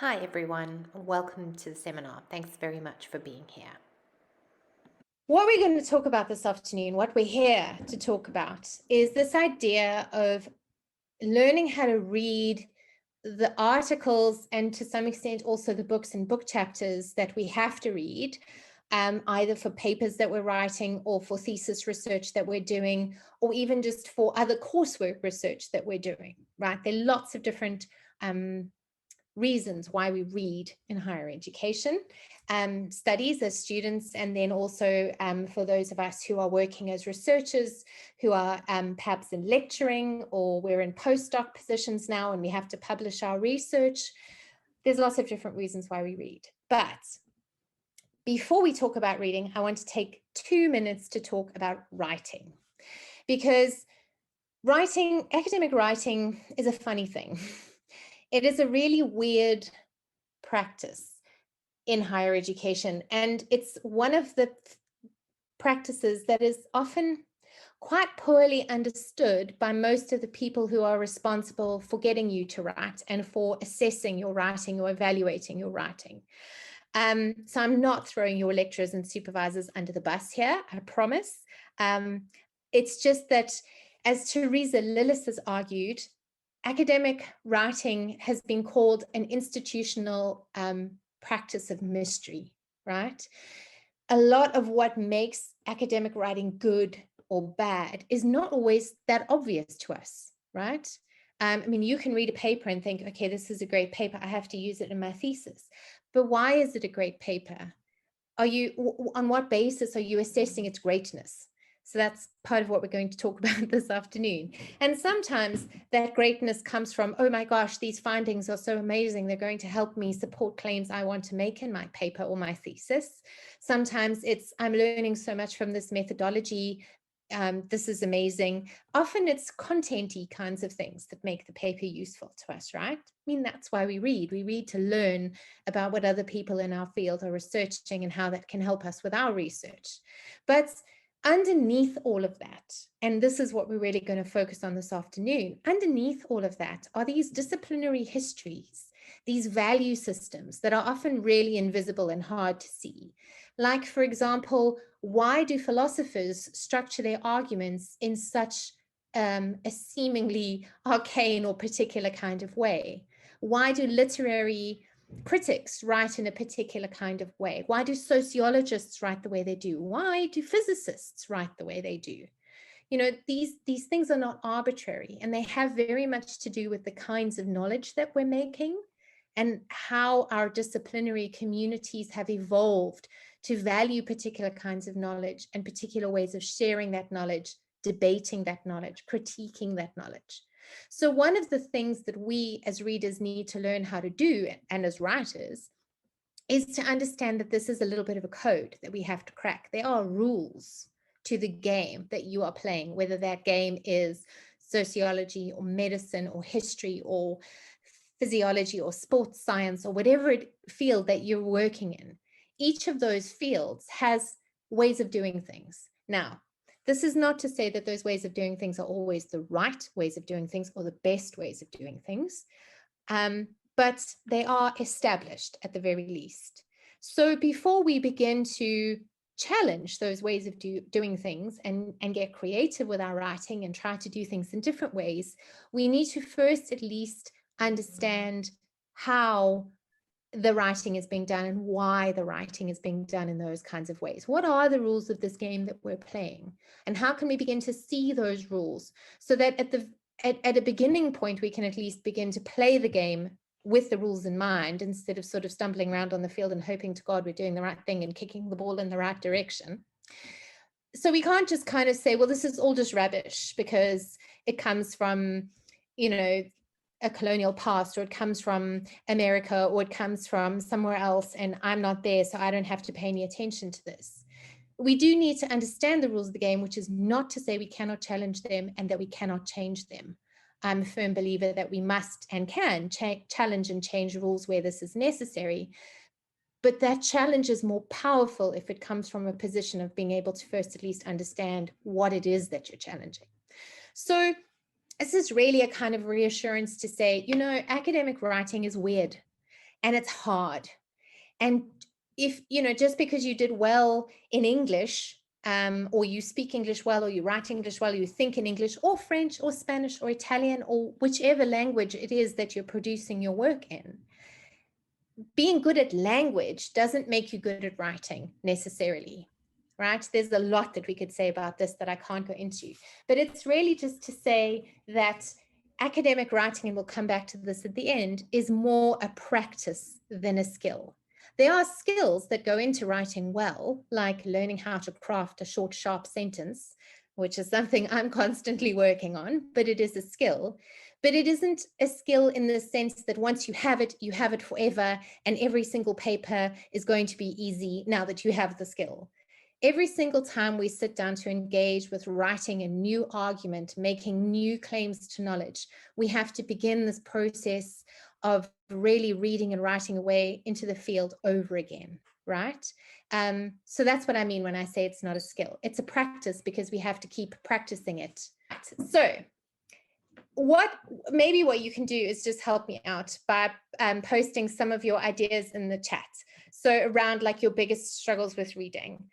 Hi everyone, welcome to the seminar. Thanks very much for being here. What we're going to talk about this afternoon, what we're here to talk about, is this idea of learning how to read the articles and to some extent also the books and book chapters that we have to read, either for papers that we're writing or for thesis research that we're doing, or even just for other coursework research that we're doing, right? There are lots of different reasons why we read in higher education studies as students, and then also for those of us who are working as researchers, who are perhaps in lecturing, or we're in postdoc positions now and we have to publish our research. There's lots of different reasons why we read. But before we talk about reading, I want to take 2 minutes to talk about writing, because academic writing is a funny thing. It is a really weird practice in higher education, and it's one of the practices that is often quite poorly understood by most of the people who are responsible for getting you to write and for assessing your writing or evaluating your writing. So I'm not throwing your lecturers and supervisors under the bus here, I promise. It's just that, as Teresa Lillis has argued, academic writing has been called an institutional practice of mystery, right? A lot of what makes academic writing good or bad is not always that obvious to us, right? I mean, you can read a paper and think, okay, this is a great paper, I have to use it in my thesis. But why is it a great paper? On what basis are you assessing its greatness? So that's part of what we're going to talk about this afternoon. And sometimes that greatness comes from, oh my gosh, these findings are so amazing, they're going to help me support claims I want to make in my paper or my thesis. Sometimes it's, I'm learning so much from this methodology, this is amazing. Often it's content-y kinds of things that make the paper useful to us, right? I mean, that's why we read. We read to learn about what other people in our field are researching and how that can help us with our research. But underneath all of that, and this is what we're really going to focus on this afternoon, underneath all of that are these disciplinary histories, these value systems that are often really invisible and hard to see. Like, for example, why do philosophers structure their arguments in such a seemingly arcane or particular kind of way? Why do literary critics write in a particular kind of way? Why do sociologists write the way they do? Why do physicists write the way they do? You know, these things are not arbitrary, and they have very much to do with the kinds of knowledge that we're making and how our disciplinary communities have evolved to value particular kinds of knowledge and particular ways of sharing that knowledge, debating that knowledge, critiquing that knowledge. So one of the things that we as readers need to learn how to do, and as writers, is to understand that this is a little bit of a code that we have to crack. There are rules to the game that you are playing, whether that game is sociology or medicine or history or physiology or sports science or whatever field that you're working in. Each of those fields has ways of doing things. Now, this is not to say that those ways of doing things are always the right ways of doing things or the best ways of doing things, but they are established at the very least. So before we begin to challenge those ways of doing things and get creative with our writing and try to do things in different ways, we need to first at least understand how the writing is being done and why the writing is being done in those kinds of ways. What are the rules of this game that we're playing? And how can we begin to see those rules so that at a beginning point, we can at least begin to play the game with the rules in mind, instead of sort of stumbling around on the field and hoping to God we're doing the right thing and kicking the ball in the right direction. So we can't just kind of say, well, this is all just rubbish because it comes from, you know, a colonial past, or it comes from America, or it comes from somewhere else, and I'm not there, so I don't have to pay any attention to this. We do need to understand the rules of the game, which is not to say we cannot challenge them and that we cannot change them. I'm a firm believer that we must and can challenge and change rules where this is necessary. But that challenge is more powerful if it comes from a position of being able to first at least understand what it is that you're challenging. So this is really a kind of reassurance to say, you know, academic writing is weird. and it's hard. And if, just because you did well in English, or you speak English well, or you write English well, or you think in English, or French, or Spanish, or Italian, or whichever language it is that you're producing your work in, being good at language doesn't make you good at writing necessarily, right? There's a lot that we could say about this that I can't go into, but it's really just to say that academic writing, and we'll come back to this at the end, is more a practice than a skill. There are skills that go into writing well, like learning how to craft a short, sharp sentence, which is something I'm constantly working on, but it is a skill. But it isn't a skill in the sense that once you have it forever, and every single paper is going to be easy now that you have the skill. Every single time we sit down to engage with writing a new argument, making new claims to knowledge, we have to begin this process of really reading and writing away into the field over again, right? So that's what I mean when I say it's not a skill. It's a practice, because we have to keep practicing it. So what you can do is just help me out by posting some of your ideas in the chat. So around like your biggest struggles with reading,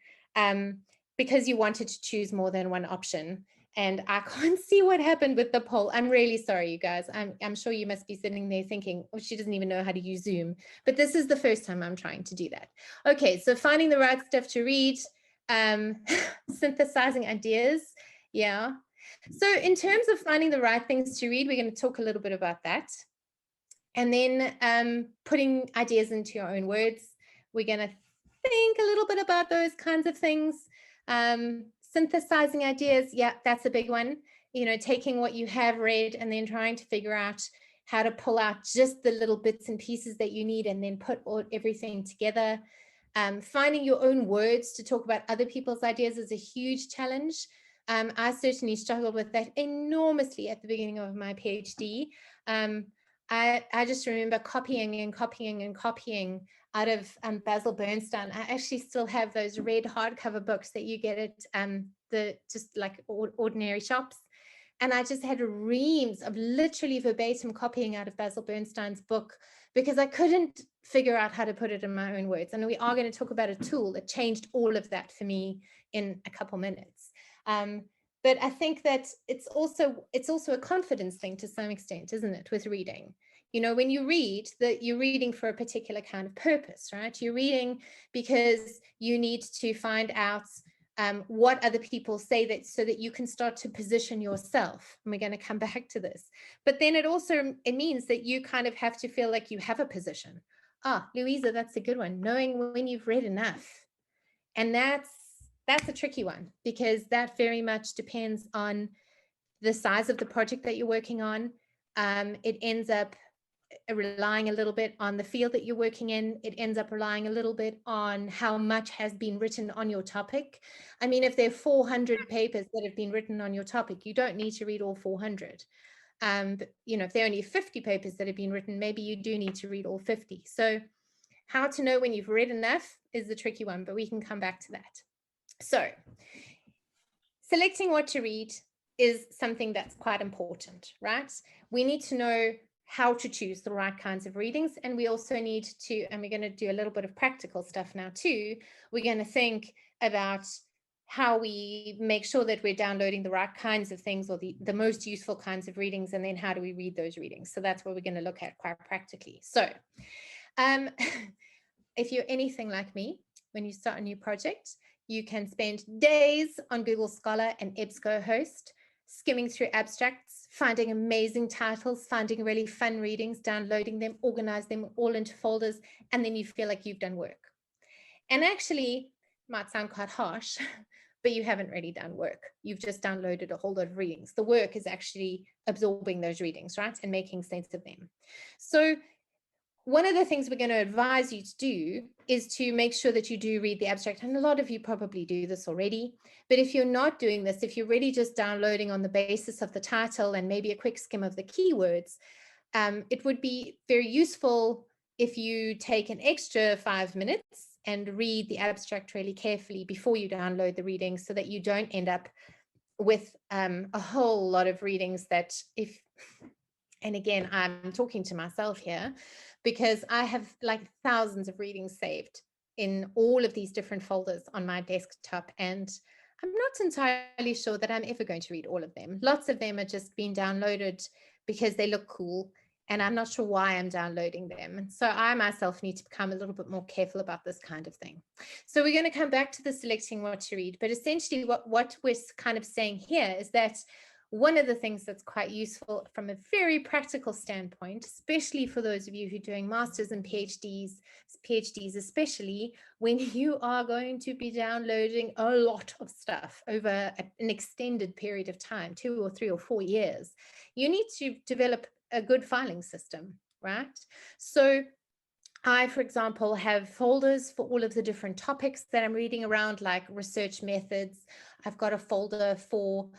because you wanted to choose more than one option. And I can't see what happened with the poll. I'm really sorry, you guys. I'm sure you must be sitting there thinking, oh, she doesn't even know how to use Zoom. But this is the first time I'm trying to do that. Okay, so finding the right stuff to read, synthesizing ideas. Yeah. So in terms of finding the right things to read, we're going to talk a little bit about that. And then putting ideas into your own words. We're going to think a little bit about those kinds of things. Synthesizing ideas, yeah, that's a big one. Taking what you have read and then trying to figure out how to pull out just the little bits and pieces that you need, and then put everything together. Finding your own words to talk about other people's ideas is a huge challenge. I certainly struggled with that enormously at the beginning of my PhD. I just remember copying and copying and copying out of Basil Bernstein. I actually still have those red hardcover books that you get at the just like ordinary shops. And I just had reams of literally verbatim copying out of Basil Bernstein's book, because I couldn't figure out how to put it in my own words. And we are going to talk about a tool that changed all of that for me in a couple minutes. But I think that it's also a confidence thing to some extent, isn't it, with reading? When you read, that you're reading for a particular kind of purpose, right? You're reading because you need to find out what other people say, that so that you can start to position yourself. And we're going to come back to this. But then it means that you kind of have to feel like you have a position. Louisa, that's a good one. Knowing when you've read enough. And that's a tricky one, because that very much depends on the size of the project that you're working on. It ends up relying a little bit on the field that you're working in. It ends up relying a little bit on how much has been written on your topic. I mean, if there are 400 papers that have been written on your topic, you don't need to read all 400. But, if there are only 50 papers that have been written, maybe you do need to read all 50. So how to know when you've read enough is the tricky one, but we can come back to that. So selecting what to read is something that's quite important, right? We need to know how to choose the right kinds of readings. And we also need to, and we're going to do a little bit of practical stuff now too. We're going to think about how we make sure that we're downloading the right kinds of things, or the most useful kinds of readings, and then how do we read those readings. So that's what we're going to look at quite practically. So if you're anything like me, when you start a new project, you can spend days on Google Scholar and EBSCOhost, skimming through abstracts, finding amazing titles, finding really fun readings, downloading them, organize them all into folders, and then you feel like you've done work. And actually, might sound quite harsh, but you haven't really done work. You've just downloaded a whole lot of readings. The work is actually absorbing those readings, right? And making sense of them. So one of the things we're going to advise you to do is to make sure that you do read the abstract. And a lot of you probably do this already. But if you're not doing this, if you're really just downloading on the basis of the title and maybe a quick skim of the keywords, it would be very useful if you take an extra 5 minutes and read the abstract really carefully before you download the readings, so that you don't end up with a whole lot of readings that and again, I'm talking to myself here, because I have like thousands of readings saved in all of these different folders on my desktop. And I'm not entirely sure that I'm ever going to read all of them. Lots of them are just being downloaded because they look cool. And I'm not sure why I'm downloading them. So I myself need to become a little bit more careful about this kind of thing. So we're going to come back to the selecting what to read. But essentially what we're kind of saying here is that one of the things that's quite useful from a very practical standpoint, especially for those of you who are doing masters and PhDs, especially when you are going to be downloading a lot of stuff over an extended period of time, 2 or 3 or 4 years, you need to develop a good filing system, right? So I, for example, have folders for all of the different topics that I'm reading around, like research methods. I've got a folder for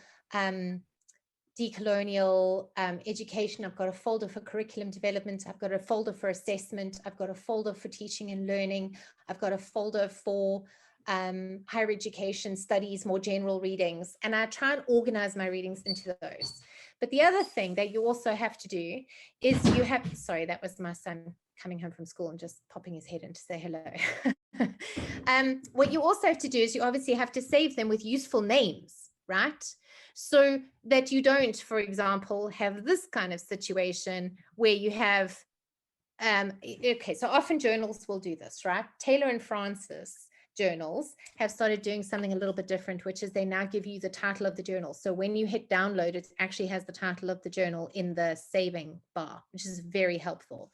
decolonial education. I've got a folder for curriculum development. I've got a folder for assessment. I've got a folder for teaching and learning. I've got a folder for higher education studies, more general readings. And I try and organize my readings into those. But the other thing that you also have to do is you have, sorry, that was my son coming home from school and just popping his head in to say hello. What you also have to do is you obviously have to save them with useful names, right? So that you don't, for example, have this kind of situation where you have, okay, so often journals will do this, right? Taylor and Francis journals have started doing something a little bit different, which is they now give you the title of the journal. So when you hit download, it actually has the title of the journal in the saving bar, which is very helpful.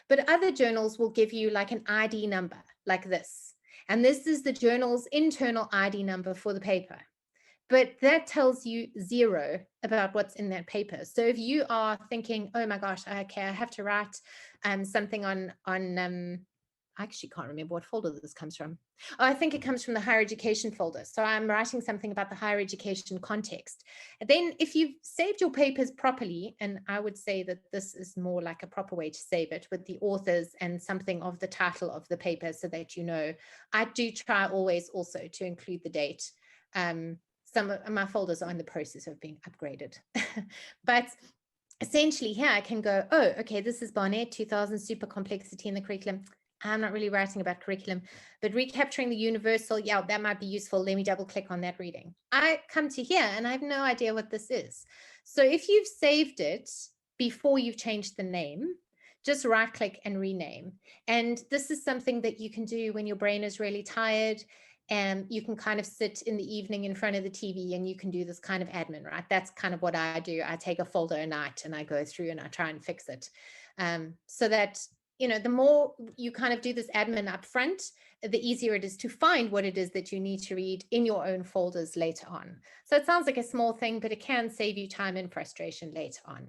But other journals will give you like an ID number like this. And this is the journal's internal ID number for the paper. But that tells you zero about what's in that paper. So if you are thinking, oh my gosh, okay, I have to write something on I actually can't remember what folder this comes from. Oh, I think it comes from the higher education folder. So I'm writing something about the higher education context. And then if you've saved your papers properly, and I would say that this is more like a proper way to save it with the authors and something of the title of the paper so that you know, I do try always also to include the date. Some of my folders are in the process of being upgraded. But essentially here I can go, oh, okay, this is Barnett 2000 super complexity in the curriculum. I'm not really writing about curriculum, but recapturing the universal, yeah, that might be useful. Let me double click on that reading. I come to here and I have no idea what this is. So if you've saved it before you've changed the name, just right click and rename. And this is something that you can do when your brain is really tired. And you can kind of sit in the evening in front of the TV and you can do this kind of admin, right? That's kind of what I do. I take a folder a night and I go through and I try and fix it. So that, you know, the more you kind of do this admin up front, the easier it is to find what it is that you need to read in your own folders later on. So it sounds like a small thing, but it can save you time and frustration later on.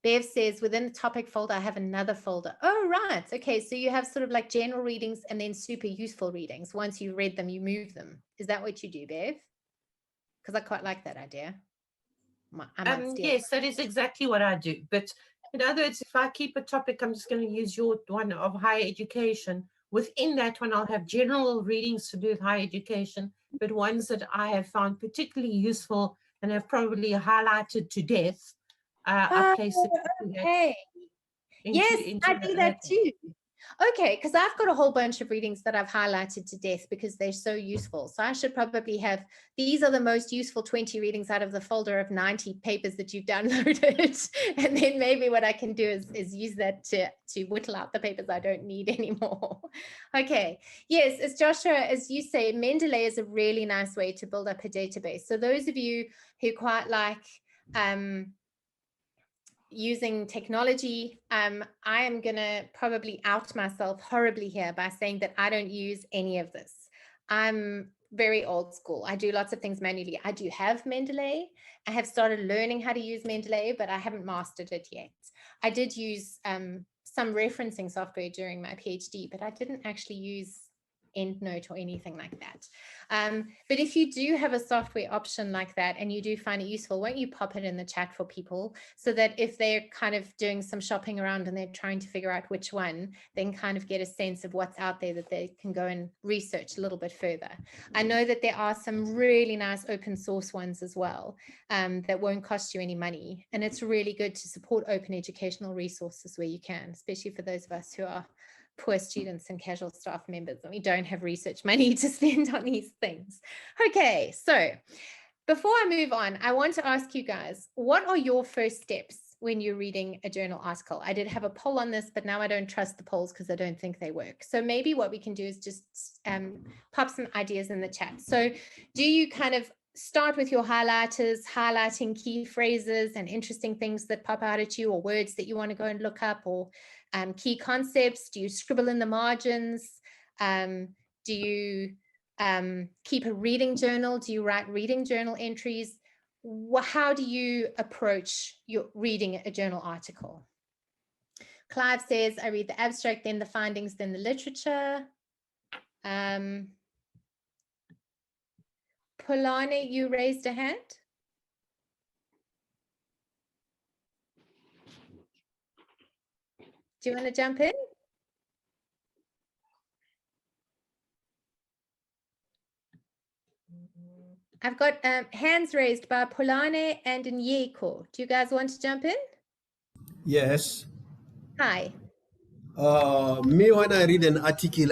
Bev says, within the topic folder, I have another folder. Oh, right. Okay. So you have sort of like general readings and then super useful readings. Once you read them, you move them. Is that what you do, Bev? Because I quite like that idea. Yes, that is exactly what I do. But in other words, if I keep a topic, I'm just going to use your one of higher education. Within that one, I'll have general readings to do with higher education, but ones that I have found particularly useful and have probably highlighted to death. I place it into okay. Yes, I do that too. Okay, because I've got a whole bunch of readings that I've highlighted to death because they're so useful. So I should probably have, these are the most useful 20 readings out of the folder of 90 papers that you've downloaded. And then maybe what I can do is use that to whittle out the papers I don't need anymore. Okay, yes, as Joshua, as you say, Mendeley is a really nice way to build up a database. So those of you who quite like, using technology, I am going to probably out myself horribly here by saying that I don't use any of this. I'm very old school. I do lots of things manually. I do have Mendeley. I have started learning how to use Mendeley, but I haven't mastered it yet. I did use some referencing software during my PhD, but I didn't actually use EndNote or anything like that. But if you do have a software option like that and you do find it useful, won't you pop it in the chat for people so that if they're kind of doing some shopping around and they're trying to figure out which one, they can kind of get a sense of what's out there that they can go and research a little bit further. I know that there are some really nice open source ones as well that won't cost you any money. And it's really good to support open educational resources where you can, especially for those of us who are poor students and casual staff members and we don't have research money to spend on these things. Okay, so before I move on, I want to ask you guys, what are your first steps when you're reading a journal article? I did have a poll on this, but now I don't trust the polls because I don't think they work. So maybe what we can do is just pop some ideas in the chat. So do you kind of start with your highlighters, highlighting key phrases and interesting things that pop out at you, or words that you want to go and look up, or key concepts? Do you scribble in the margins? Do you keep a reading journal? Do you write reading journal entries? How do you approach your reading a journal article? Clive says, I read the abstract, then the findings, then the literature. Polani, you raised a hand. Do you want to jump in? I've got hands raised by Polane and Nyeko. Do you guys want to jump in? Yes. Hi. Me, when I read an article,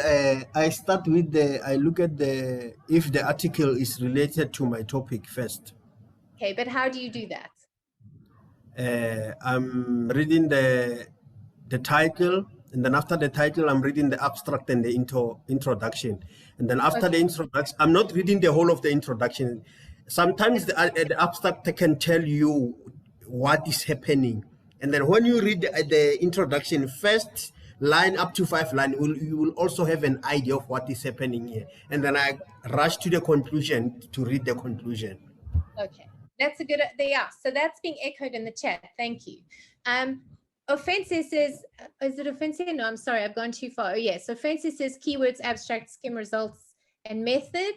I start with I look at if the article is related to my topic first. Okay, but how do you do that? I'm reading the title, and then after the title, I'm reading the abstract and the introduction. And then after the introduction, I'm not reading the whole of the introduction. Sometimes the abstract can tell you what is happening. And then when you read the introduction, first line up to 5 lines, you will also have an idea of what is happening here. And then I rush to the conclusion to read the conclusion. Okay, that's a good, yeah, so that's being echoed in the chat. Thank you. Offense says, is it offense? No, I'm sorry, I've gone too far. Oh yes, offense says keywords, abstract, skim results, and method,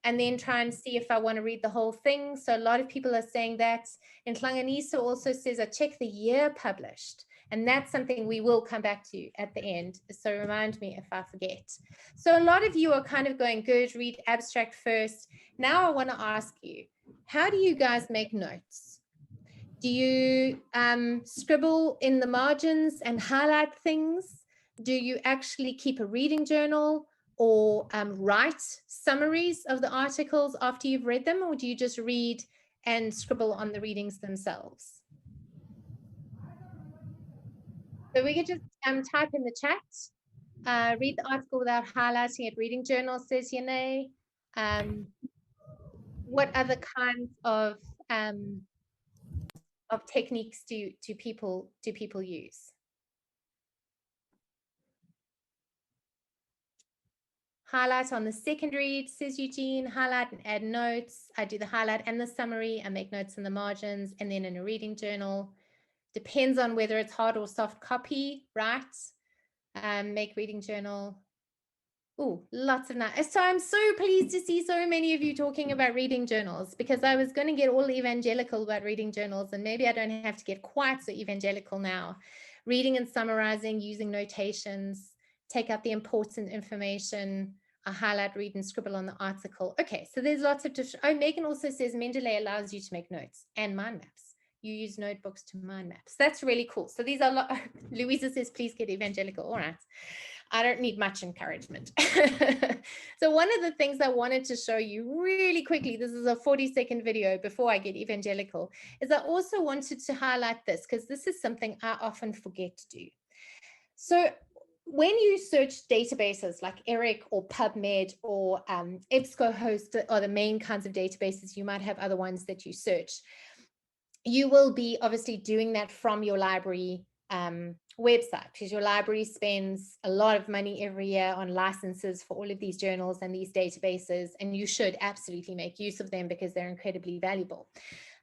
and then try and see if I want to read the whole thing. So a lot of people are saying that. And Tlanganisa also says, I check the year published. And that's something we will come back to at the end. So remind me if I forget. So a lot of you are kind of going, good, read abstract first. Now I want to ask you, how do you guys make notes? Do you scribble in the margins and highlight things? Do you actually keep a reading journal or write summaries of the articles after you've read them? Or do you just read and scribble on the readings themselves? So we could just type in the chat, read the article without highlighting it, reading journal, says Yane. What other kinds of techniques do people use? Highlight on the second read, says Eugene. Highlight and add notes. I do the highlight and the summary. I make notes in the margins and then in a reading journal. Depends on whether it's hard or soft copy, right? Make reading journal. Oh, lots of nice. So I'm so pleased to see so many of you talking about reading journals, because I was going to get all evangelical about reading journals, and maybe I don't have to get quite so evangelical now. Reading and summarizing, using notations, take out the important information, I highlight, read, and scribble on the article. Okay, so there's lots of different. Oh, Megan also says Mendeley allows you to make notes and mind maps. You use notebooks to mind maps. That's really cool. So these are, Louisa says, please get evangelical. All right. I don't need much encouragement. So one of the things I wanted to show you really quickly, this is a 40-second video before I get evangelical, is I also wanted to highlight this because this is something I often forget to do. So when you search databases like ERIC or PubMed or EBSCOhost are the main kinds of databases, you might have other ones that you search. You will be obviously doing that from your library website, because your library spends a lot of money every year on licenses for all of these journals and these databases, and you should absolutely make use of them because they're incredibly valuable.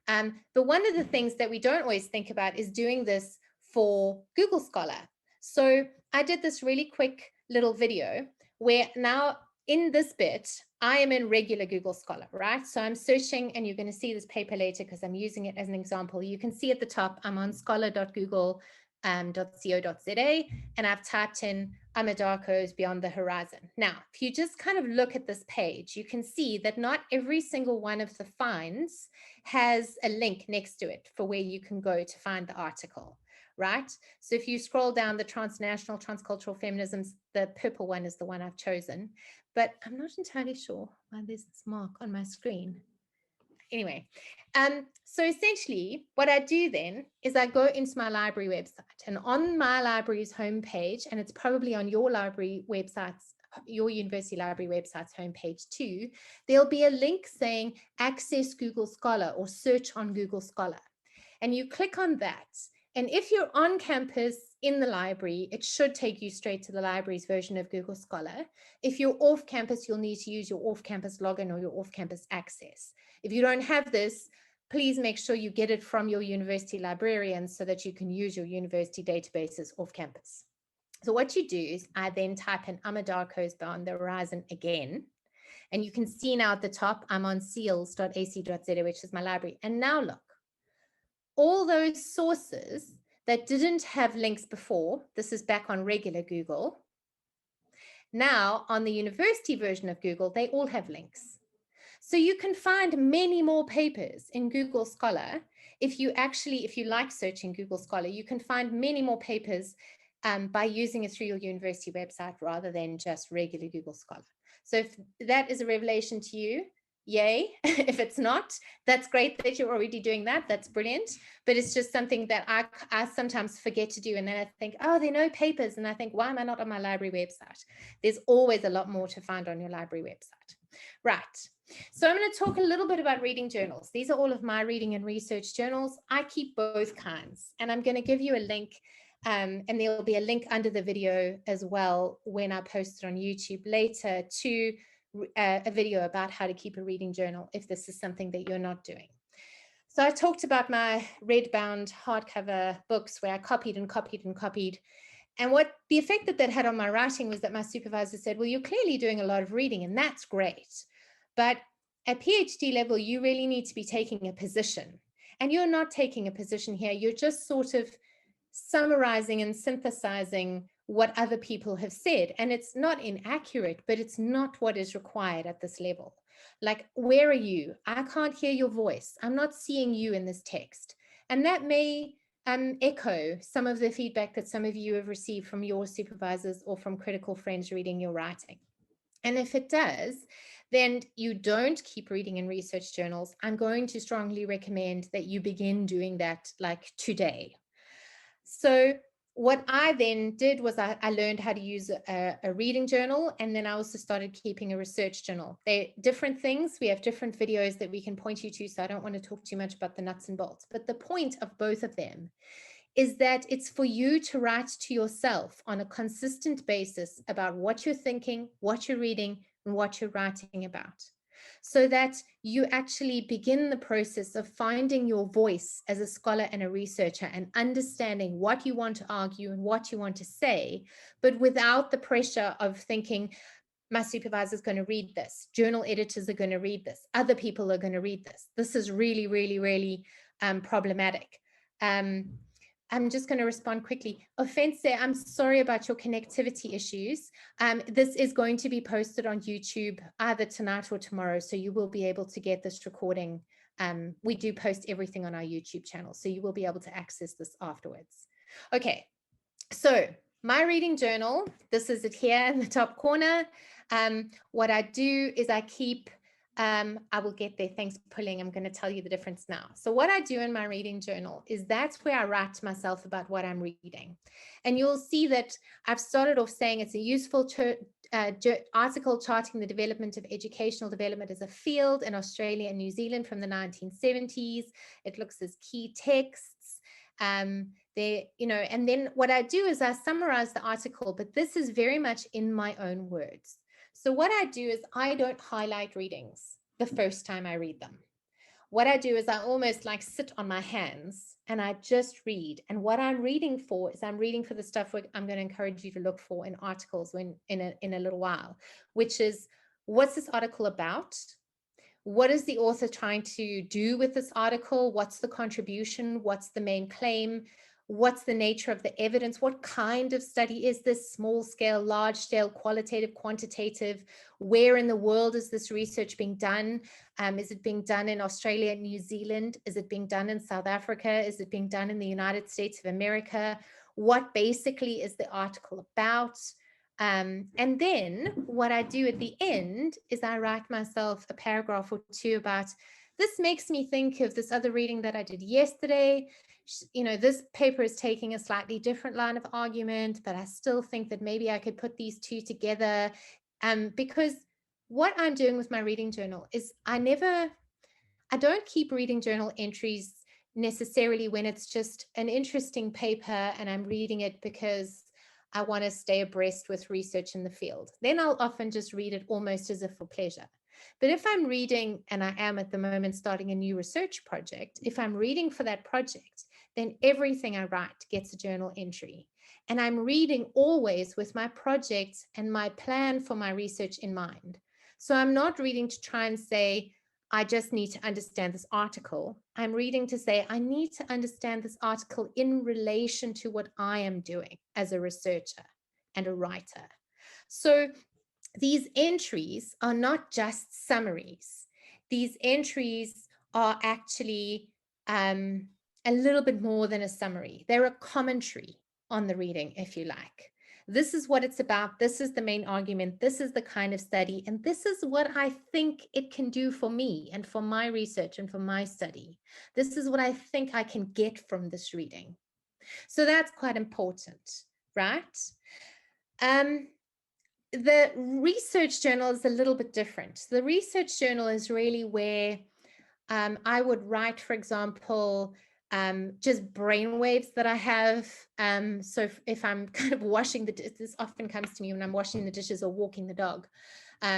But one of the things that we don't always think about is doing this for Google Scholar. So I did this really quick little video where now in this bit, I am in regular Google Scholar, right? So I'm searching, and you're going to see this paper later because I'm using it as an example. You can see at the top, I'm on scholar.google.co.za, and I've typed in Anadarko's Beyond the Horizon. Now, if you just kind of look at this page, you can see that not every single one of the finds has a link next to it for where you can go to find the article, right? So if you scroll down the transnational, transcultural feminisms, the purple one is the one I've chosen, but I'm not entirely sure why there's this mark on my screen. Anyway, so essentially what I do then is I go into my library website, and on my library's homepage, and it's probably on your library websites, your university library website's homepage too, there'll be a link saying access Google Scholar or search on Google Scholar. And you click on that. And if you're on campus in the library, it should take you straight to the library's version of Google Scholar. If you're off campus, you'll need to use your off-campus login or your off-campus access. If you don't have this, please make sure you get it from your university librarian so that you can use your university databases off campus. So what you do is I then type in Anadarko's Beyond the Horizon again. And you can see now at the top, I'm on seals.ac.za, which is my library. And now look, all those sources that didn't have links before, this is back on regular Google. Now on the university version of Google, they all have links. So you can find many more papers in Google Scholar. If you like searching Google Scholar, you can find many more papers by using it through your university website rather than just regular Google Scholar. So if that is a revelation to you, yay. If it's not, that's great that you're already doing that. That's brilliant. But it's just something that I sometimes forget to do. And then I think, oh, there are no papers. And I think, why am I not on my library website? There's always a lot more to find on your library website. Right. So I'm going to talk a little bit about reading journals. These are all of my reading and research journals. I keep both kinds. And I'm going to give you a link. And there will be a link under the video as well when I post it on YouTube later to a video about how to keep a reading journal if this is something that you're not doing. So I talked about my red-bound hardcover books where I copied and copied and copied. And what the effect that had on my writing was that my supervisor said, well, you're clearly doing a lot of reading and that's great. But at PhD level, you really need to be taking a position. And you're not taking a position here. You're just sort of summarizing and synthesizing what other people have said. And it's not inaccurate, but it's not what is required at this level. Like, where are you? I can't hear your voice. I'm not seeing you in this text. And that may echo some of the feedback that some of you have received from your supervisors or from critical friends reading your writing. And if it does, then you don't keep reading in research journals. I'm going to strongly recommend that you begin doing that like today. So what I then did was I learned how to use a reading journal, and then I also started keeping a research journal. They're different things. We have different videos that we can point you to, so I don't want to talk too much about the nuts and bolts. But the point of both of them is that it's for you to write to yourself on a consistent basis about what you're thinking, what you're reading, and what you're writing about, so that you actually begin the process of finding your voice as a scholar and a researcher and understanding what you want to argue and what you want to say, but without the pressure of thinking, my supervisor is going to read this, journal editors are going to read this, other people are going to read this. This is really, really, really problematic. I'm just going to respond quickly. Offense, I'm sorry about your connectivity issues. This is going to be posted on YouTube either tonight or tomorrow, so you will be able to get this recording. We do post everything on our YouTube channel, so you will be able to access this afterwards. Okay, so my reading journal, this is it here in the top corner. What I do is I keep I will get there. Thanks for pulling. I'm going to tell you the difference now. So what I do in my reading journal is that's where I write to myself about what I'm reading. And you'll see that I've started off saying it's a useful article charting the development of educational development as a field in Australia and New Zealand from the 1970s. It looks as key texts. And then what I do is I summarize the article, but this is very much in my own words. So what I do is I don't highlight readings the first time I read them. what I do is I almost like sit on my hands and I just read. And what I'm reading for is I'm reading for the stuff I'm going to encourage you to look for in articles in a little while, which is, what's this article about? What is the author trying to do with this article? What's the contribution? What's the main claim? What's the nature of the evidence? What kind of study is this? Small scale, large scale, qualitative, quantitative? Where in the world is this research being done? Is it being done in Australia and New Zealand? Is it being done in South Africa? Is it being done in the United States of America? What basically is the article about? And then what I do at the end is I write myself a paragraph or two about, this makes me think of this other reading that I did yesterday. You know, this paper is taking a slightly different line of argument, but I still think that maybe I could put these two together. Because what I'm doing with my reading journal is I don't keep reading journal entries necessarily when it's just an interesting paper and I'm reading it because I want to stay abreast with research in the field. Then I'll often just read it almost as if for pleasure. But if I'm reading, and I am at the moment starting a new research project, if I'm reading for that project, then everything I write gets a journal entry. And I'm reading always with my project and my plan for my research in mind. So I'm not reading to try and say, I just need to understand this article. I'm reading to say, I need to understand this article in relation to what I am doing as a researcher and a writer. So these entries are not just summaries. These entries are actually a little bit more than a summary. They're a commentary on the reading, if you like. This is what it's about. This is the main argument. This is the kind of study. And this is what I think it can do for me and for my research and for my study. This is what I think I can get from this reading. So that's quite important, right? The research journal is a little bif different. The research journal is really where I would write, for example, just brainwaves that I have. So if I'm kind of washing this often comes to me when I'm washing the dishes or walking the dog.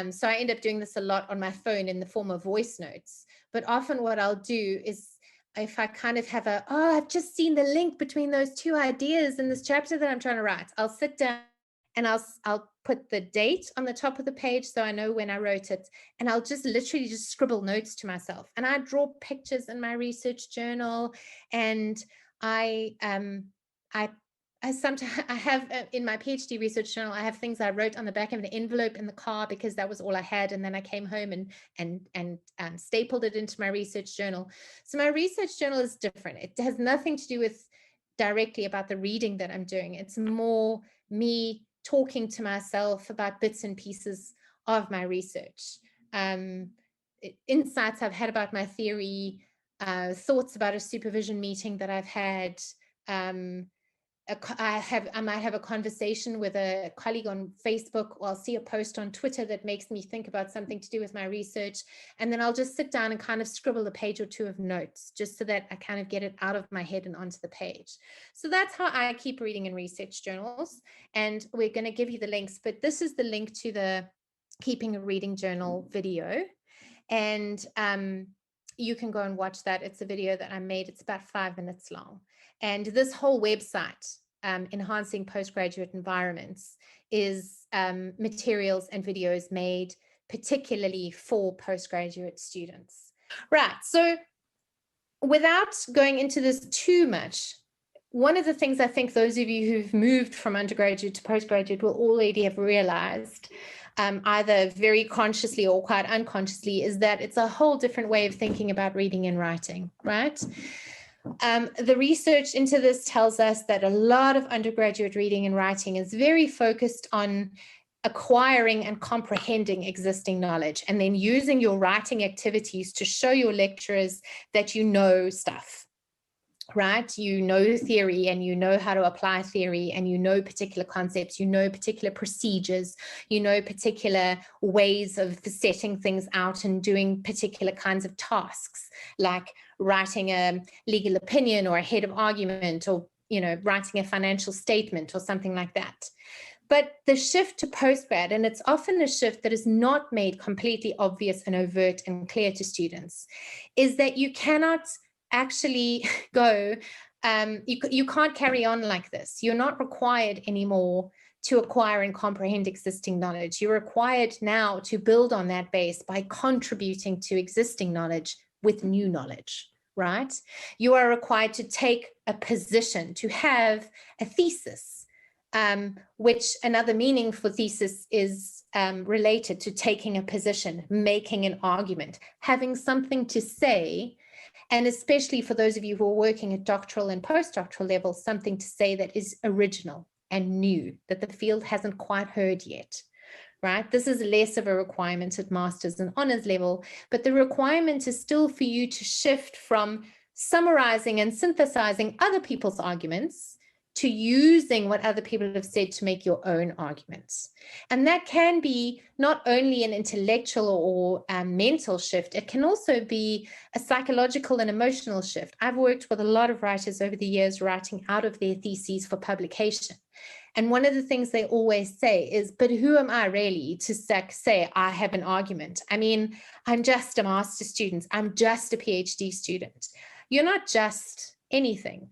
So I end up doing this a lot on my phone in the form of voice notes. But often what I'll do is, if I kind of have I've just seen the link between those two ideas in this chapter that I'm trying to write, I'll sit down and I'll put the date on the top of the page so I know when I wrote it, and I'll just literally just scribble notes to myself. And I draw pictures in my research journal, and I sometimes I have in my PhD research journal, I have things I wrote on the back of an envelope in the car because that was all I had, and then I came home and stapled it into my research journal. So my research journal is different. It has nothing to do with directly about the reading that I'm doing. It's more me talking to myself about bits and pieces of my research, insights I've had about my theory, thoughts about a supervision meeting that I've had. I might have a conversation with a colleague on Facebook, or I'll see a post on Twitter that makes me think about something to do with my research. And then I'll just sit down and kind of scribble a page or two of notes just so that I kind of get it out of my head and onto the page. So that's how I keep reading in research journals. And we're going to give you the links, but this is the link to the Keeping a Reading Journal video. And you can go and watch that. It's a video that I made. It's about 5 minutes long. And this whole website, Enhancing Postgraduate Environments, is materials and videos made particularly for postgraduate students. Right. So without going into this too much, one of the things I think those of you who've moved from undergraduate to postgraduate will already have realized, either very consciously or quite unconsciously, is that it's a whole different way of thinking about reading and writing, right? The research into this tells us that a lot of undergraduate reading and writing is very focused on acquiring and comprehending existing knowledge, and then using your writing activities to show your lecturers that you know stuff. Right? You know theory, and you know how to apply theory, and you know particular concepts, you know particular procedures, you know particular ways of setting things out and doing particular kinds of tasks, like writing a legal opinion or a head of argument, or, you know, writing a financial statement or something like that. But the shift to postgrad, and it's often a shift that is not made completely obvious and overt and clear to students, is that you cannot actually go, you can't carry on like this. You're not required anymore to acquire and comprehend existing knowledge. You're required now to build on that base by contributing to existing knowledge with new knowledge, right? You are required to take a position, to have a thesis, which another meaning for thesis is related to taking a position, making an argument, having something to say, and especially for those of you who are working at doctoral and postdoctoral levels, something to say that is original and new, that the field hasn't quite heard yet, right? This is less of a requirement at master's and honors level, but the requirement is still for you to shift from summarizing and synthesizing other people's arguments to using what other people have said to make your own arguments. And that can be not only an intellectual or mental shift, it can also be a psychological and emotional shift. I've worked with a lot of writers over the years writing out of their theses for publication. And one of the things they always say is, but who am I really to say I have an argument? I mean, I'm just a master's student. I'm just a PhD student. You're not just anything.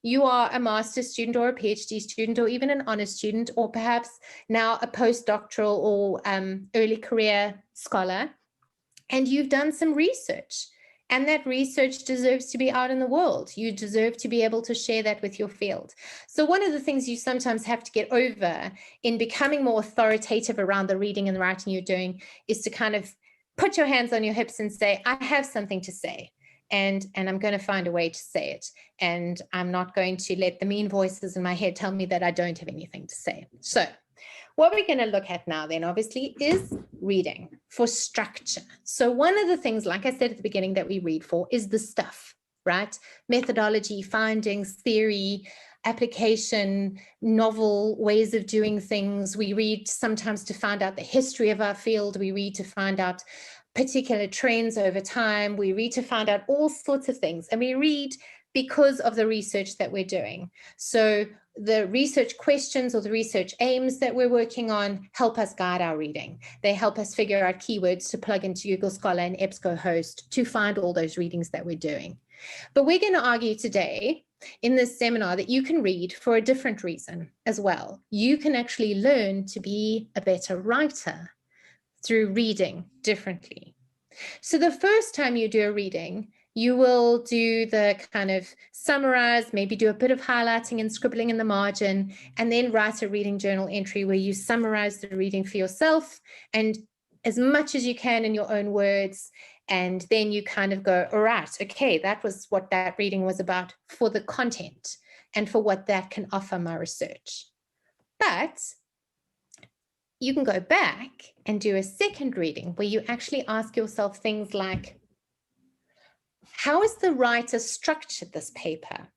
You are a master's student or a PhD student or even an honors student, or perhaps now a postdoctoral or early career scholar, and you've done some research. And that research deserves to be out in the world. You deserve to be able to share that with your field. So one of the things you sometimes have to get over in becoming more authoritative around the reading and the writing you're doing is to kind of put your hands on your hips and say, I have something to say. And I'm going to find a way to say it. And I'm not going to let the mean voices in my head tell me that I don't have anything to say. So what we're going to look at now then, obviously, is reading for structure. So one of the things, like I said at the beginning, that we read for is the stuff, right? Methodology, findings, theory, application, novel ways of doing things. We read sometimes to find out the history of our field. We read to find out particular trends over time. We read to find out all sorts of things. And we read because of the research that we're doing. So the research questions or the research aims that we're working on help us guide our reading. They help us figure out keywords to plug into Google Scholar and EBSCOhost to find all those readings that we're doing. But we're going to argue today in this seminar that you can read for a different reason as well. You can actually learn to be a better writer through reading differently. So the first time you do a reading, you will do the kind of summarize, maybe do a bit of highlighting and scribbling in the margin, and then write a reading journal entry where you summarize the reading for yourself and as much as you can in your own words. And then you kind of go, all right, okay, that was what that reading was about for the content and for what that can offer my research. But you can go back and do a second reading where you actually ask yourself things like, how has the writer structured this paper?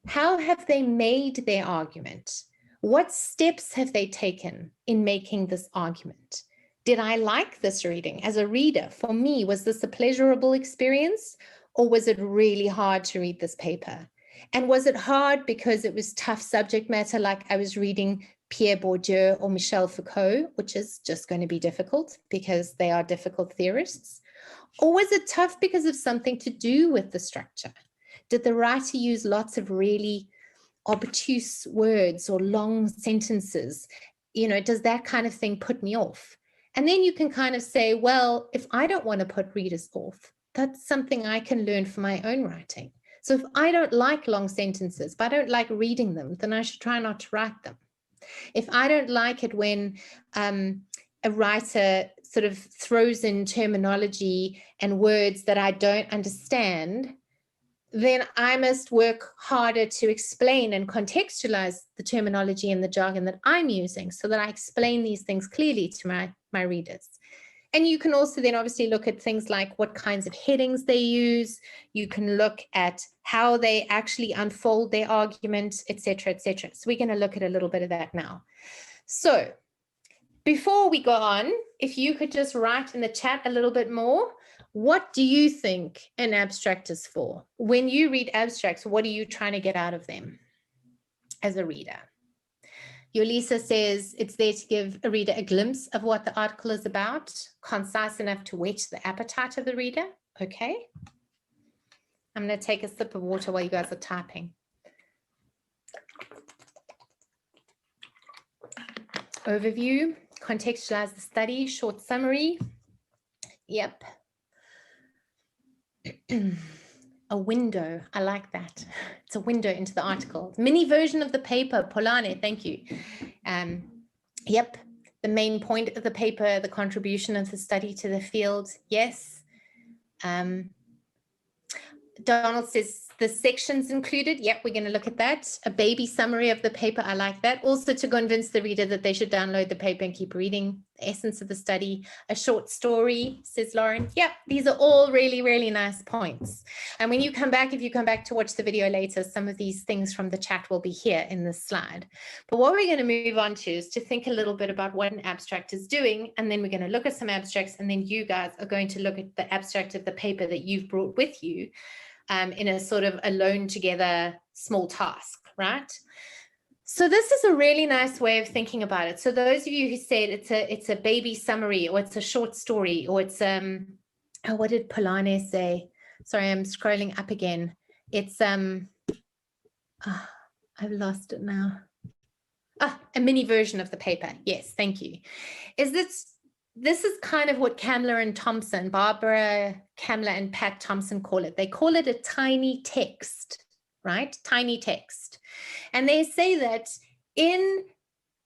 How have they made their argument? What steps have they taken in making this argument? Did I like this reading as a reader? For me, was this a pleasurable experience, or was it really hard to read this paper? And was it hard because it was tough subject matter, like I was reading Pierre Bourdieu or Michel Foucault, which is just going to be difficult because they are difficult theorists? Or was it tough because of something to do with the structure? Did the writer use lots of really obtuse words or long sentences? You know, does that kind of thing put me off? And then you can kind of say, well, if I don't want to put readers off, that's something I can learn from my own writing. So if I don't like long sentences, if I don't like reading them, then I should try not to write them. If I don't like it when a writer sort of throws in terminology and words that I don't understand, then I must work harder to explain and contextualize the terminology and the jargon that I'm using so that I explain these things clearly to my readers. And you can also then obviously look at things like what kinds of headings they use. You can look at how they actually unfold their argument, et cetera, et cetera. So we're going to look at a little bit of that now. So before we go on, if you could just write in the chat a little bit more, what do you think an abstract is for? When you read abstracts, what are you trying to get out of them as a reader? Yolisa says it's there to give a reader a glimpse of what the article is about, concise enough to whet the appetite of the reader. Okay. I'm going to take a sip of water while you guys are typing. Overview, contextualize the study, short summary. Yep. A window. I like that. It's a window into the article. Mini version of the paper. Polane, thank you. Yep. The main point of the paper, the contribution of the study to the field. Yes. Donald says the sections included. Yep, we're going to look at that. A baby summary of the paper. I like that. Also to convince the reader that they should download the paper and keep reading the essence of the study. A short story, says Lauren. Yep, these are all really, really nice points. And when you come back, if you come back to watch the video later, some of these things from the chat will be here in this slide. But what we're going to move on to is to think a little bit about what an abstract is doing. And then we're going to look at some abstracts. And then you guys are going to look at the abstract of the paper that you've brought with you. In a sort of alone together small task, right? So this is a really nice way of thinking about it. So those of you who said it's a baby summary, or it's a short story, or it's oh, what did Polane say? Sorry, I'm scrolling up again. It's I've lost it now. A mini version of the paper. Yes, thank you. This is kind of what Kamler and Thompson, Barbara Kamler and Pat Thompson call it. They call it a tiny text, right? Tiny text. And they say that in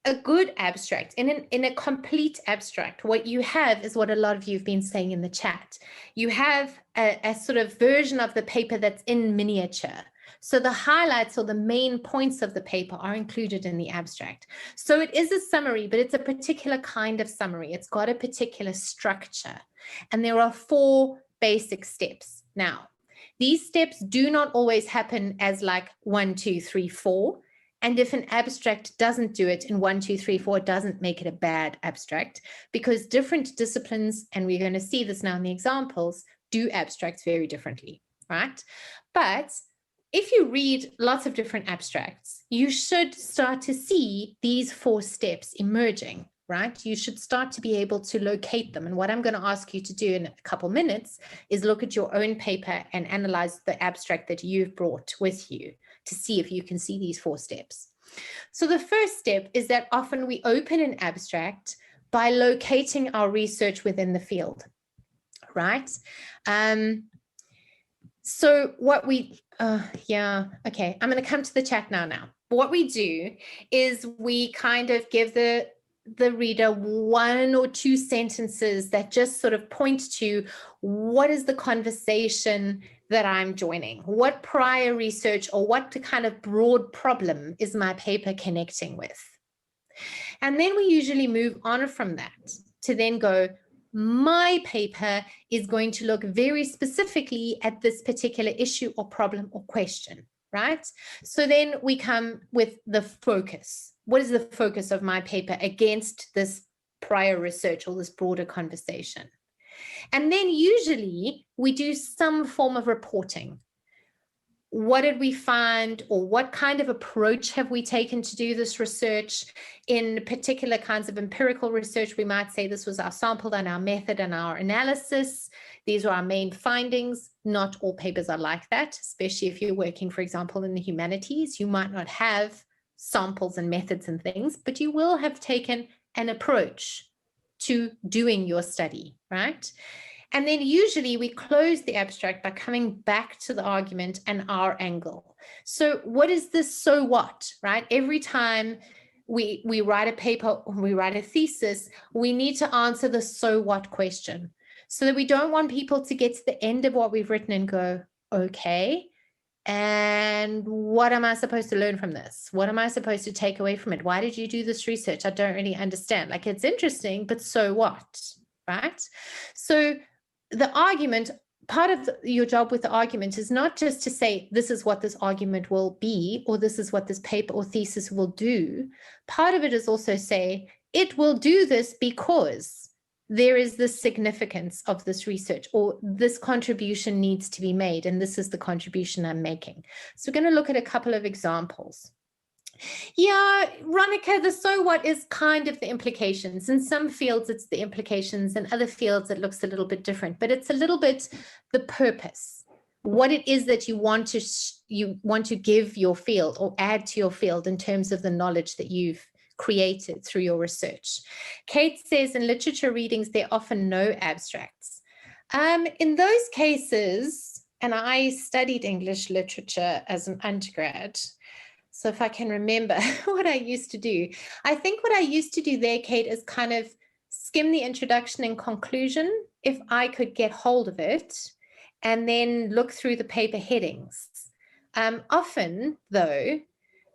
a good abstract, in a complete abstract, what you have is what a lot of you have been saying in the chat. You have a sort of version of the paper that's in miniature. So the highlights or the main points of the paper are included in the abstract. So it is a summary, but it's a particular kind of summary. It's got a particular structure. And there are 4 basic steps. Now, these steps do not always happen as like 1, 2, 3, 4. And if an abstract doesn't do it in 1, 2, 3, 4, it doesn't make it a bad abstract, because different disciplines, and we're going to see this now in the examples, do abstracts very differently, right? But if you read lots of different abstracts, you should start to see these 4 steps emerging, right? You should start to be able to locate them. And what I'm going to ask you to do in a couple minutes is look at your own paper and analyze the abstract that you've brought with you to see if you can see these 4 steps. So the first step is that often we open an abstract by locating our research within the field, right? So what we, okay, I'm going to come to the chat now. What we do is we kind of give the reader 1 or 2 sentences that just sort of point to what is the conversation that I'm joining, what prior research or what kind of broad problem is my paper connecting with. And then we usually move on from that to then go, my paper is going to look very specifically at this particular issue or problem or question, right? So then we come with the focus. What is the focus of my paper against this prior research or this broader conversation? And then usually we do some form of reporting. What did we find, or what kind of approach have we taken to do this research? In particular kinds of empirical research, we might say this was our sample and our method and our analysis. These are our main findings. Not all papers are like that, especially if you're working, for example, in the humanities. You might not have samples and methods and things, but you will have taken an approach to doing your study, right? And then usually we close the abstract by coming back to the argument and our angle. So what is this so what, right? Every time we write a paper or we write a thesis, we need to answer the so what question, so that we don't want people to get to the end of what we've written and go, okay, and what am I supposed to learn from this? What am I supposed to take away from it? Why did you do this research? I don't really understand. Like, it's interesting, but so what, right? So the argument, part of your job with the argument is not just to say, this is what this argument will be, or this is what this paper or thesis will do. Part of it is also say, it will do this because there is this significance of this research, or this contribution needs to be made, and this is the contribution I'm making. So we're going to look at a couple of examples. Yeah, Ronica, the so what is kind of the implications. In some fields, it's the implications. In other fields, it looks a little bit different, but it's a little bit the purpose, what it is that you want to give your field or add to your field in terms of the knowledge that you've created through your research. Kate says in literature readings, there are often no abstracts. In those cases, and I studied English literature as an undergrad, so if I can remember what I used to do, I think what I used to do there, Kate, is kind of skim the introduction and conclusion if I could get hold of it, and then look through the paper headings. Often, though,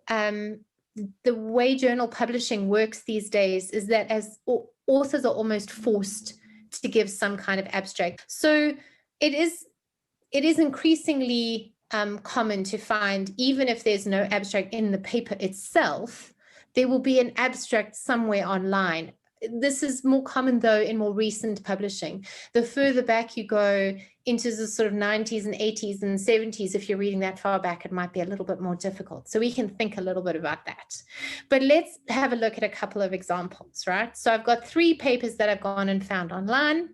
the way journal publishing works these days is that as authors are almost forced to give some kind of abstract. So it is increasingly common to find, even if there's no abstract in the paper itself, there will be an abstract somewhere online. This is more common, though, in more recent publishing. The further back you go into the sort of 90s and 80s and 70s, if you're reading that far back, it might be a little bit more difficult. So we can think a little bit about that. But let's have a look at a couple of examples, right? So I've got 3 papers that I've gone and found online.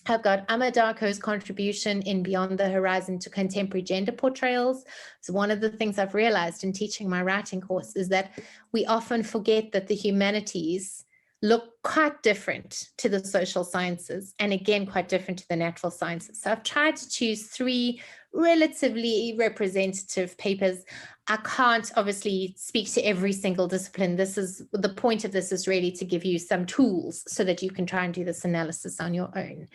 I've got Darko's contribution in Beyond the Horizon to Contemporary Gender Portrayals. So one of the things I've realized in teaching my writing course is that we often forget that the humanities look quite different to the social sciences, and again, quite different to the natural sciences. So I've tried to choose 3 relatively representative papers. I can't obviously speak to every single discipline. This is the point of this, is really to give you some tools so that you can try and do this analysis on your own.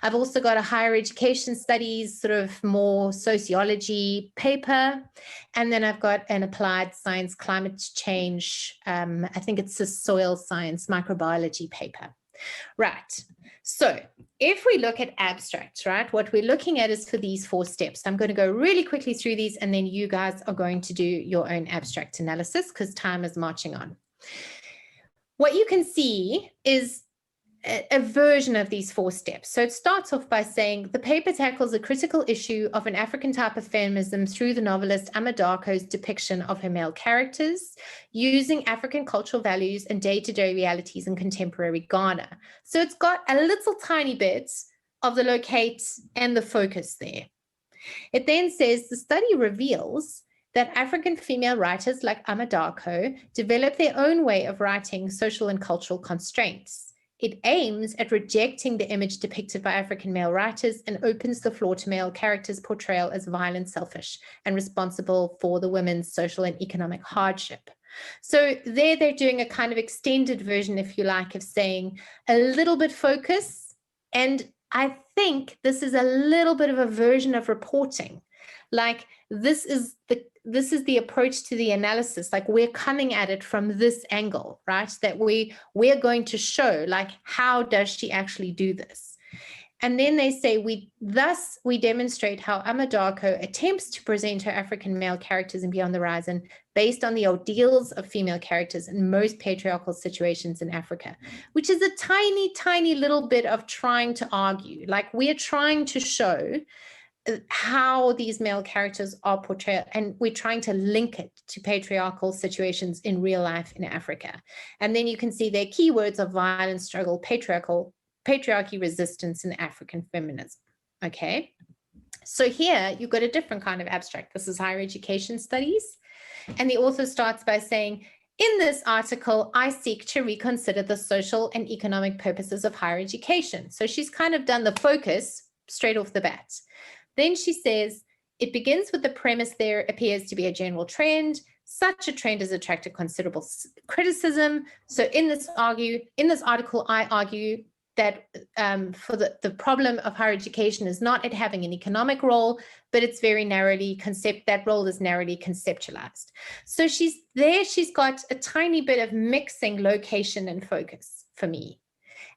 I've also got a higher education studies, sort of more sociology paper. And then I've got an applied science climate change, I think it's a soil science microbiology paper. Right. So if we look at abstracts, right, what we're looking at is for these 4 steps. I'm going to go really quickly through these, and then you guys are going to do your own abstract analysis because time is marching on. What you can see is a version of these 4 steps. So it starts off by saying the paper tackles a critical issue of an African type of feminism through the novelist Darko's depiction of her male characters, using African cultural values and day-to-day realities in contemporary Ghana. So it's got a little tiny bit of the locate and the focus there. It then says the study reveals that African female writers like Darko develop their own way of writing social and cultural constraints. It aims at rejecting the image depicted by African male writers and opens the floor to male characters' portrayal as violent, selfish, and responsible for the women's social and economic hardship. So there they're doing a kind of extended version, if you like, of saying a little bit focus. And I think this is a little bit of a version of reporting. Like this is the approach to the analysis. Like we're coming at it from this angle, right? That we're going to show, like, how does she actually do this? And then they say we demonstrate how Darko attempts to present her African male characters in Beyond the Horizon based on the ideals of female characters in most patriarchal situations in Africa, which is a tiny, tiny little bit of trying to argue. Like we're trying to show how these male characters are portrayed, and we're trying to link it to patriarchal situations in real life in Africa. And then you can see their keywords of violence, struggle, patriarchy, resistance, and African feminism. Okay, so here you've got a different kind of abstract. This is higher education studies, and the author starts by saying, in this article, I seek to reconsider the social and economic purposes of higher education. So she's kind of done the focus straight off the bat. Then she says, it begins with the premise there appears to be a general trend. Such a trend has attracted considerable criticism. So in this article, I argue that for the problem of higher education is not it having an economic role, but it's very narrowly that role is narrowly conceptualized. So she's got a tiny bit of mixing location and focus for me.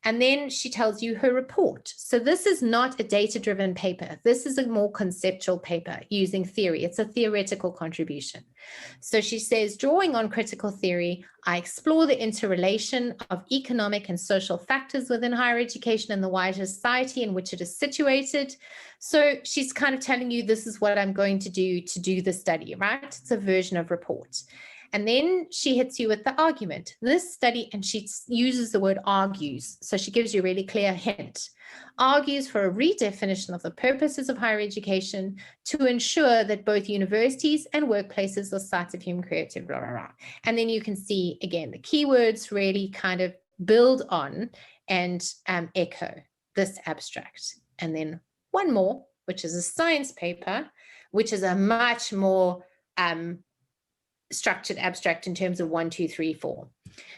And then she tells you her report. So this is not a data-driven paper. This is a more conceptual paper using theory. It's a theoretical contribution. So she says, drawing on critical theory, I explore the interrelation of economic and social factors within higher education and the wider society in which it is situated. So she's kind of telling you this is what I'm going to do the study, right? It's a version of report. And then she hits you with the argument. This study, and she uses the word argues, so she gives you a really clear hint, argues for a redefinition of the purposes of higher education to ensure that both universities and workplaces are sites of human creativity, blah, blah, blah. And then you can see, again, the keywords really kind of build on and echo this abstract. And then one more, which is a science paper, which is a much more structured abstract in terms of 1, 2, 3, 4.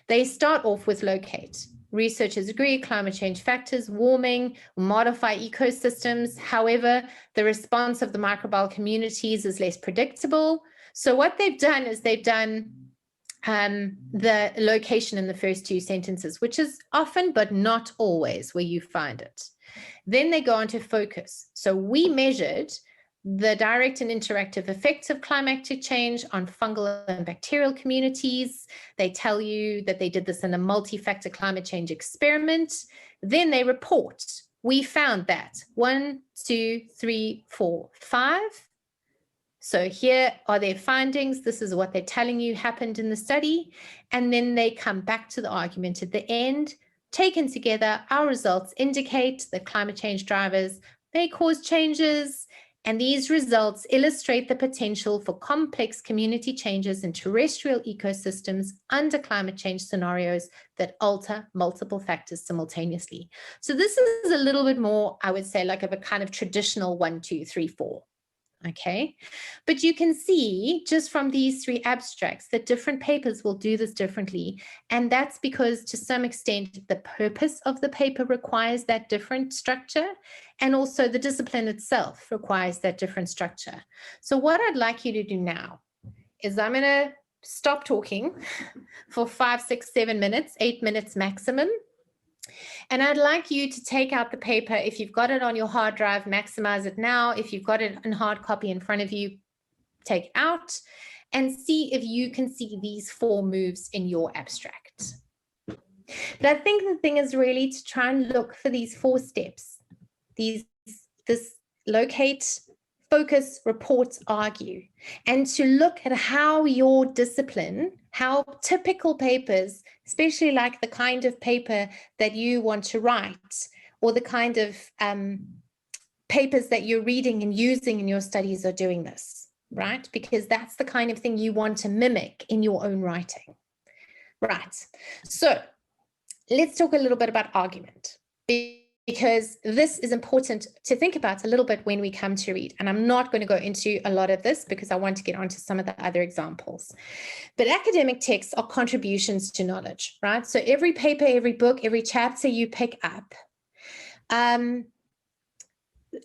They start off with locate. Researchers agree climate change factors, warming, modify ecosystems. However, the response of the microbial communities is less predictable. So what they've done is they've done the location in the first 2 sentences, which is often, but not always, where you find it. Then they go on to focus. So we measured the direct and interactive effects of climatic change on fungal and bacterial communities. They tell you that they did this in a multi-factor climate change experiment. Then they report, we found that 1, 2, 3, 4, 5. So here are their findings. This is what they're telling you happened in the study. And then they come back to the argument at the end. Taken together, our results indicate that climate change drivers may cause changes, and these results illustrate the potential for complex community changes in terrestrial ecosystems under climate change scenarios that alter multiple factors simultaneously. So this is a little bit more, I would say, like of a kind of traditional 1, 2, 3, 4. Okay, but you can see just from these 3 abstracts that different papers will do this differently. And that's because to some extent, the purpose of the paper requires that different structure. And also the discipline itself requires that different structure. So what I'd like you to do now is I'm going to stop talking for 5, 6, 7 minutes, 8 minutes maximum. And I'd like you to take out the paper. If you've got it on your hard drive, maximize it now. If you've got it in hard copy in front of you, take it out and see if you can see these 4 moves in your abstract. But I think the thing is really to try and look for these 4 steps. This locate, focus, report, argue, and to look at how your discipline, how typical papers, especially like the kind of paper that you want to write, or the kind of papers that you're reading and using in your studies are doing this, right? Because that's the kind of thing you want to mimic in your own writing. Right, so let's talk a little bit about argument, because this is important to think about a little bit when we come to read. And I'm not going to go into a lot of this because I want to get onto some of the other examples. But academic texts are contributions to knowledge, right? So every paper, every book, every chapter you pick up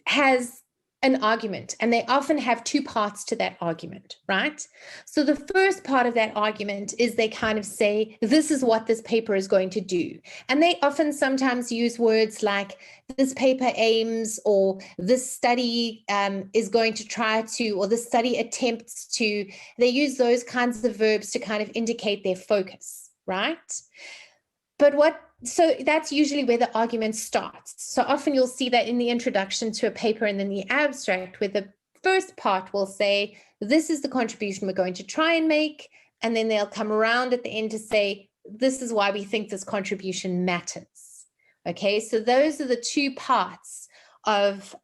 has an argument, and they often have 2 parts to that argument, right? So the first part of that argument is they kind of say, this is what this paper is going to do. And they often sometimes use words like this paper aims, or this study is going to try to, or this study attempts to. They use those kinds of verbs to kind of indicate their focus, right? But so that's usually where the argument starts. So often you'll see that in the introduction to a paper and then the abstract, where the first part will say, this is the contribution we're going to try and make. And then they'll come around at the end to say, this is why we think this contribution matters. Okay, so those are the 2 parts of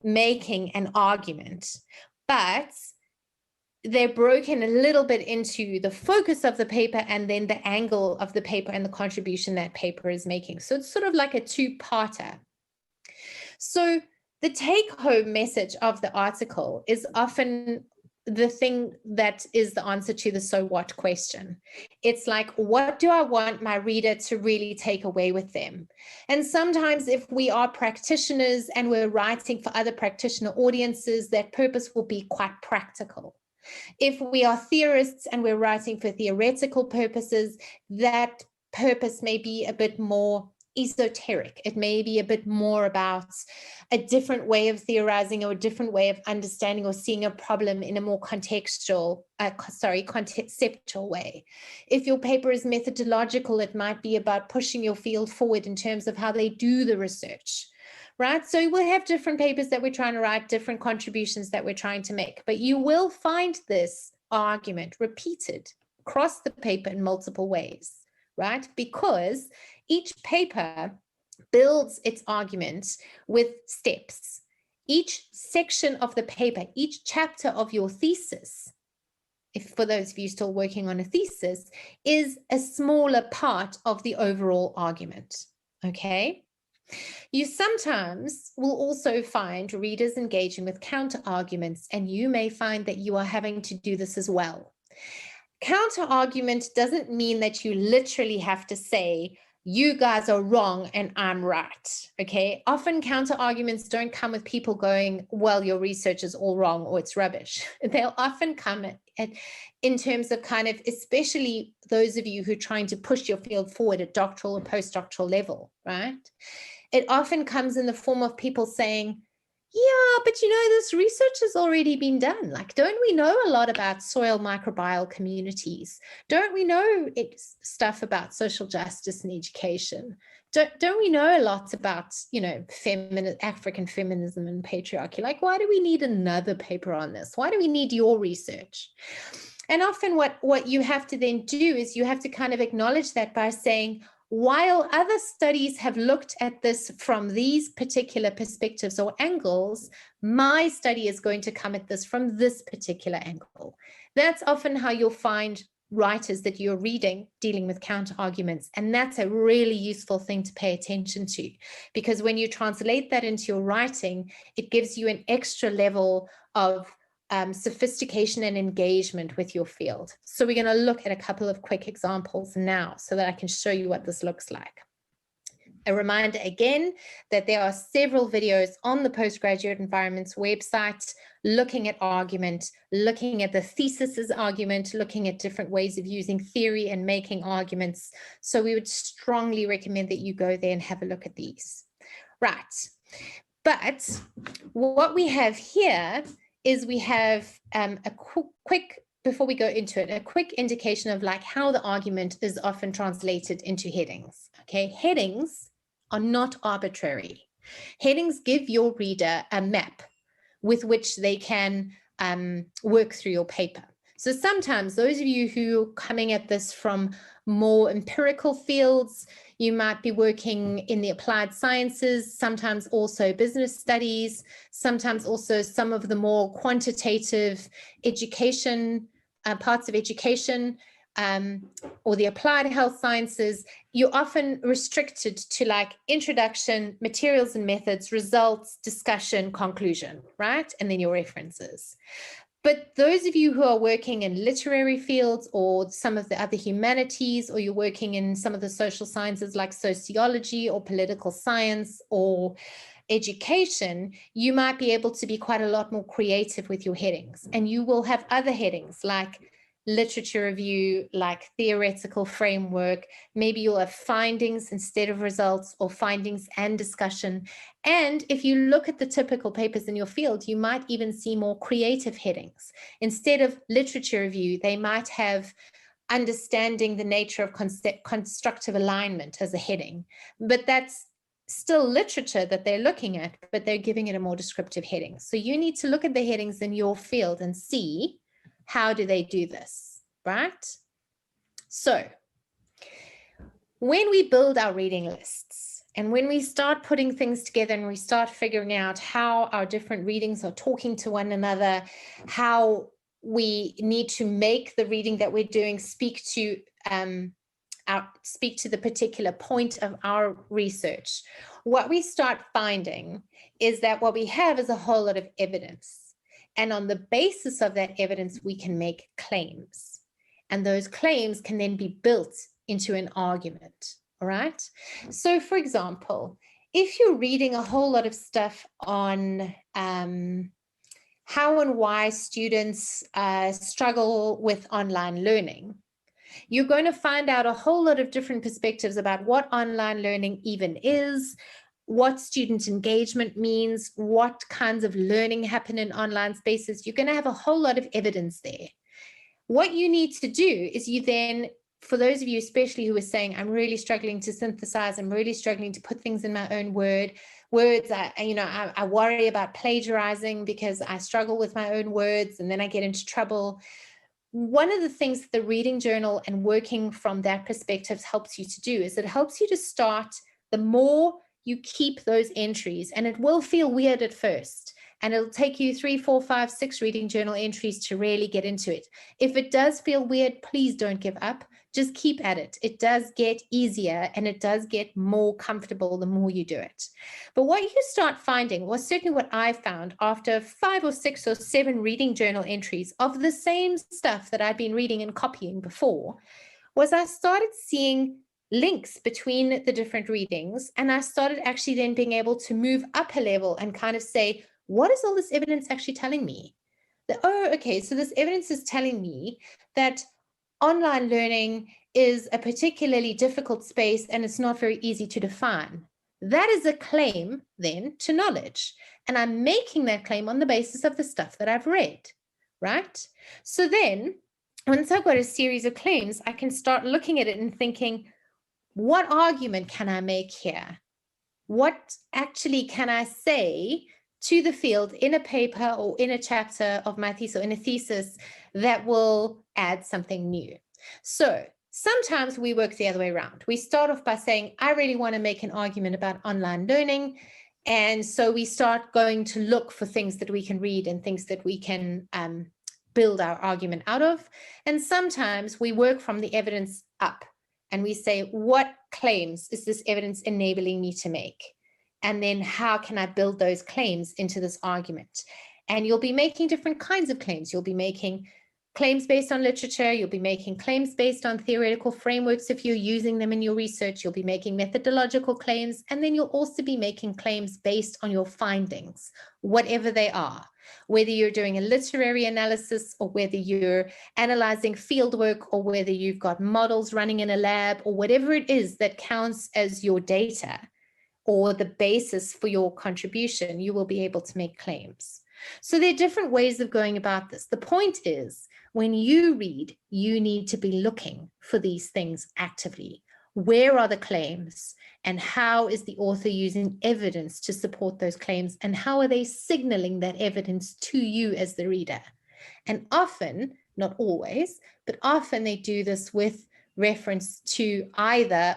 making an argument. But they're broken a little bit into the focus of the paper and then the angle of the paper and the contribution that paper is making. So it's sort of like a 2-parter. So the take-home message of the article is often the thing that is the answer to the so what question. It's like, what do I want my reader to really take away with them? And sometimes if we are practitioners and we're writing for other practitioner audiences, that purpose will be quite practical. If we are theorists and we're writing for theoretical purposes, that purpose may be a bit more esoteric. It may be a bit more about a different way of theorizing, or a different way of understanding or seeing a problem in a more conceptual way. If your paper is methodological, it might be about pushing your field forward in terms of how they do the research. Right? So we'll have different papers that we're trying to write, different contributions that we're trying to make, but you will find this argument repeated across the paper in multiple ways, right? Because each paper builds its argument with steps. Each section of the paper, each chapter of your thesis, if for those of you still working on a thesis, is a smaller part of the overall argument, okay? You sometimes will also find readers engaging with counter arguments, and you may find that you are having to do this as well. Counter argument doesn't mean that you literally have to say, you guys are wrong and I'm right, okay? Often counter arguments don't come with people going, well, your research is all wrong or it's rubbish. They'll often come in terms of kind of, especially those of you who are trying to push your field forward at doctoral or postdoctoral level, right? It often comes in the form of people saying, yeah, but you know, this research has already been done. Like, don't we know a lot about soil microbial communities? Don't we know stuff about social justice and education? Don't we know a lot about, you know, African feminism and patriarchy? Like, why do we need another paper on this? Why do we need your research? And often what you have to then do is you have to kind of acknowledge that by saying, while other studies have looked at this from these particular perspectives or angles, my study is going to come at this from this particular angle. That's often how you'll find writers that you're reading dealing with counter arguments. And that's a really useful thing to pay attention to, because when you translate that into your writing, it gives you an extra level of sophistication and engagement with your field. So we're going to look at a couple of quick examples now so that I can show you what this looks like. A reminder again that there are several videos on the Postgraduate Environments website looking at argument, looking at the thesis's argument, looking at different ways of using theory and making arguments. So we would strongly recommend that you go there and have a look at these. Right. But what we have here is we have a quick, before we go into it, a quick indication of like how the argument is often translated into headings. Okay, headings are not arbitrary. Headings give your reader a map with which they can work through your paper. So sometimes those of you who are coming at this from more empirical fields, you might be working in the applied sciences, sometimes also business studies, sometimes also some of the more quantitative education, parts of education, or the applied health sciences. You're often restricted to like introduction, materials and methods, results, discussion, conclusion, right? And then your references. But those of you who are working in literary fields or some of the other humanities, or you're working in some of the social sciences like sociology or political science or education, you might be able to be quite a lot more creative with your headings. And you will have other headings like literature review, like theoretical framework. Maybe you'll have findings instead of results, or findings and discussion. And if you look at the typical papers in your field, you might even see more creative headings. Instead of literature review, they might have understanding the nature of constructive alignment as a heading. But that's still literature that they're looking at, but they're giving it a more descriptive heading. So you need to look at the headings in your field and see, how do they do this, right? So when we build our reading lists and when we start putting things together and we start figuring out how our different readings are talking to one another, how we need to make the reading that we're doing speak to the particular point of our research, what we start finding is that what we have is a whole lot of evidence. And on the basis of that evidence, we can make claims. And those claims can then be built into an argument, all right? So for example, if you're reading a whole lot of stuff on how and why students struggle with online learning, you're going to find out a whole lot of different perspectives about what online learning even is, what student engagement means, what kinds of learning happen in online spaces. You're going to have a whole lot of evidence there. What you need to do is you then, for those of you especially who are saying, I'm really struggling to synthesize, I'm really struggling to put things in my own words, I worry about plagiarizing because I struggle with my own words and then I get into trouble. one of the things that the reading journal and working from that perspective helps you to do is it helps you to start, the more you keep those entries, and it will feel weird at first, and it'll take you 3, 4, 5, 6 reading journal entries to really get into it. If it does feel weird, please don't give up. Just keep at it. It does get easier and it does get more comfortable the more you do it. But what you start finding, was certainly what I found after 5 or 6 or 7 reading journal entries of the same stuff that I'd been reading and copying before, was I started seeing links between the different readings, and I started actually then being able to move up a level and kind of say, what is all this evidence actually telling me? Okay, so this evidence is telling me that online learning is a particularly difficult space and it's not very easy to define. That is a claim then to knowledge. And I'm making that claim on the basis of the stuff that I've read, right? So then once I've got a series of claims, I can start looking at it and thinking, what argument can I make here? What actually can I say to the field in a paper or in a chapter of my thesis or in a thesis that will add something new? So sometimes we work the other way around. We start off by saying, I really want to make an argument about online learning. And so we start going to look for things that we can read and things that we can build our argument out of. And sometimes we work from the evidence up and we say, what claims is this evidence enabling me to make? And then how can I build those claims into this argument? And you'll be making different kinds of claims. You'll be making claims based on literature. You'll be making claims based on theoretical frameworks. If you're using them in your research, you'll be making methodological claims. And then you'll also be making claims based on your findings, whatever they are, whether you're doing a literary analysis or whether you're analyzing fieldwork or whether you've got models running in a lab or whatever it is that counts as your data or the basis for your contribution, you will be able to make claims. So there are different ways of going about this. The point is, when you read, you need to be looking for these things actively. Where are the claims? And how is the author using evidence to support those claims? And how are they signaling that evidence to you as the reader? And often, not always, but often they do this with reference to either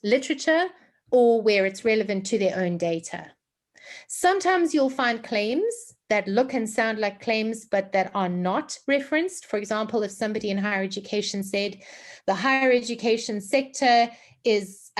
literature or where it's relevant to their own data. Sometimes you'll find claims that look and sound like claims, but that are not referenced. For example, if somebody in higher education said the higher education sector is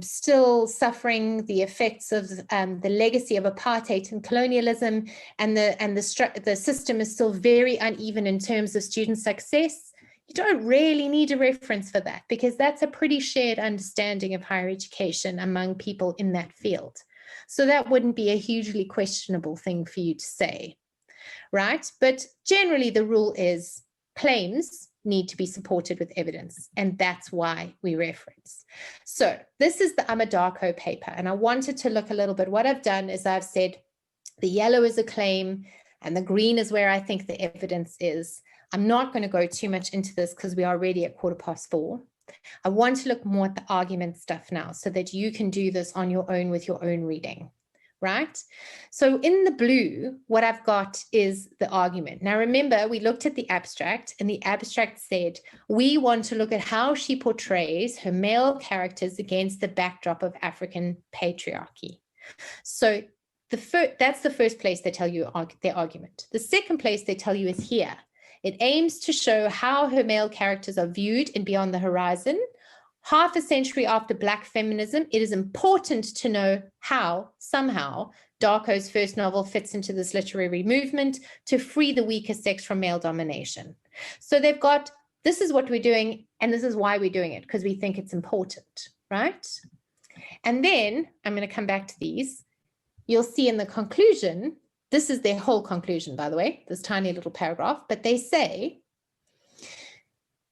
still suffering the effects of the legacy of apartheid and colonialism, and the system is still very uneven in terms of student success, you don't really need a reference for that because that's a pretty shared understanding of higher education among people in that field. So that wouldn't be a hugely questionable thing for you to say, right? But generally the rule is claims need to be supported with evidence, and that's why we reference. So this is the Darko paper, and I wanted to look a little bit. What I've done is I've said the yellow is a claim and the green is where I think the evidence is. I'm not going to go too much into this because we are already at 4:15. I want to look more at the argument stuff now so that you can do this on your own with your own reading, right? So in the blue, what I've got is the argument. Now, remember, we looked at the abstract, and the abstract said, we want to look at how she portrays her male characters against the backdrop of African patriarchy. So that's the first place they tell you their argument. The second place they tell you is here. It aims to show how her male characters are viewed in Beyond the Horizon. Half a century after Black feminism, it is important to know how, somehow, Darko's first novel fits into this literary movement to free the weaker sex from male domination. So they've got, this is what we're doing, and this is why we're doing it, because we think it's important, right? And then, I'm going to come back to these. You'll see in the conclusion, this is their whole conclusion, by the way, this tiny little paragraph, but they say,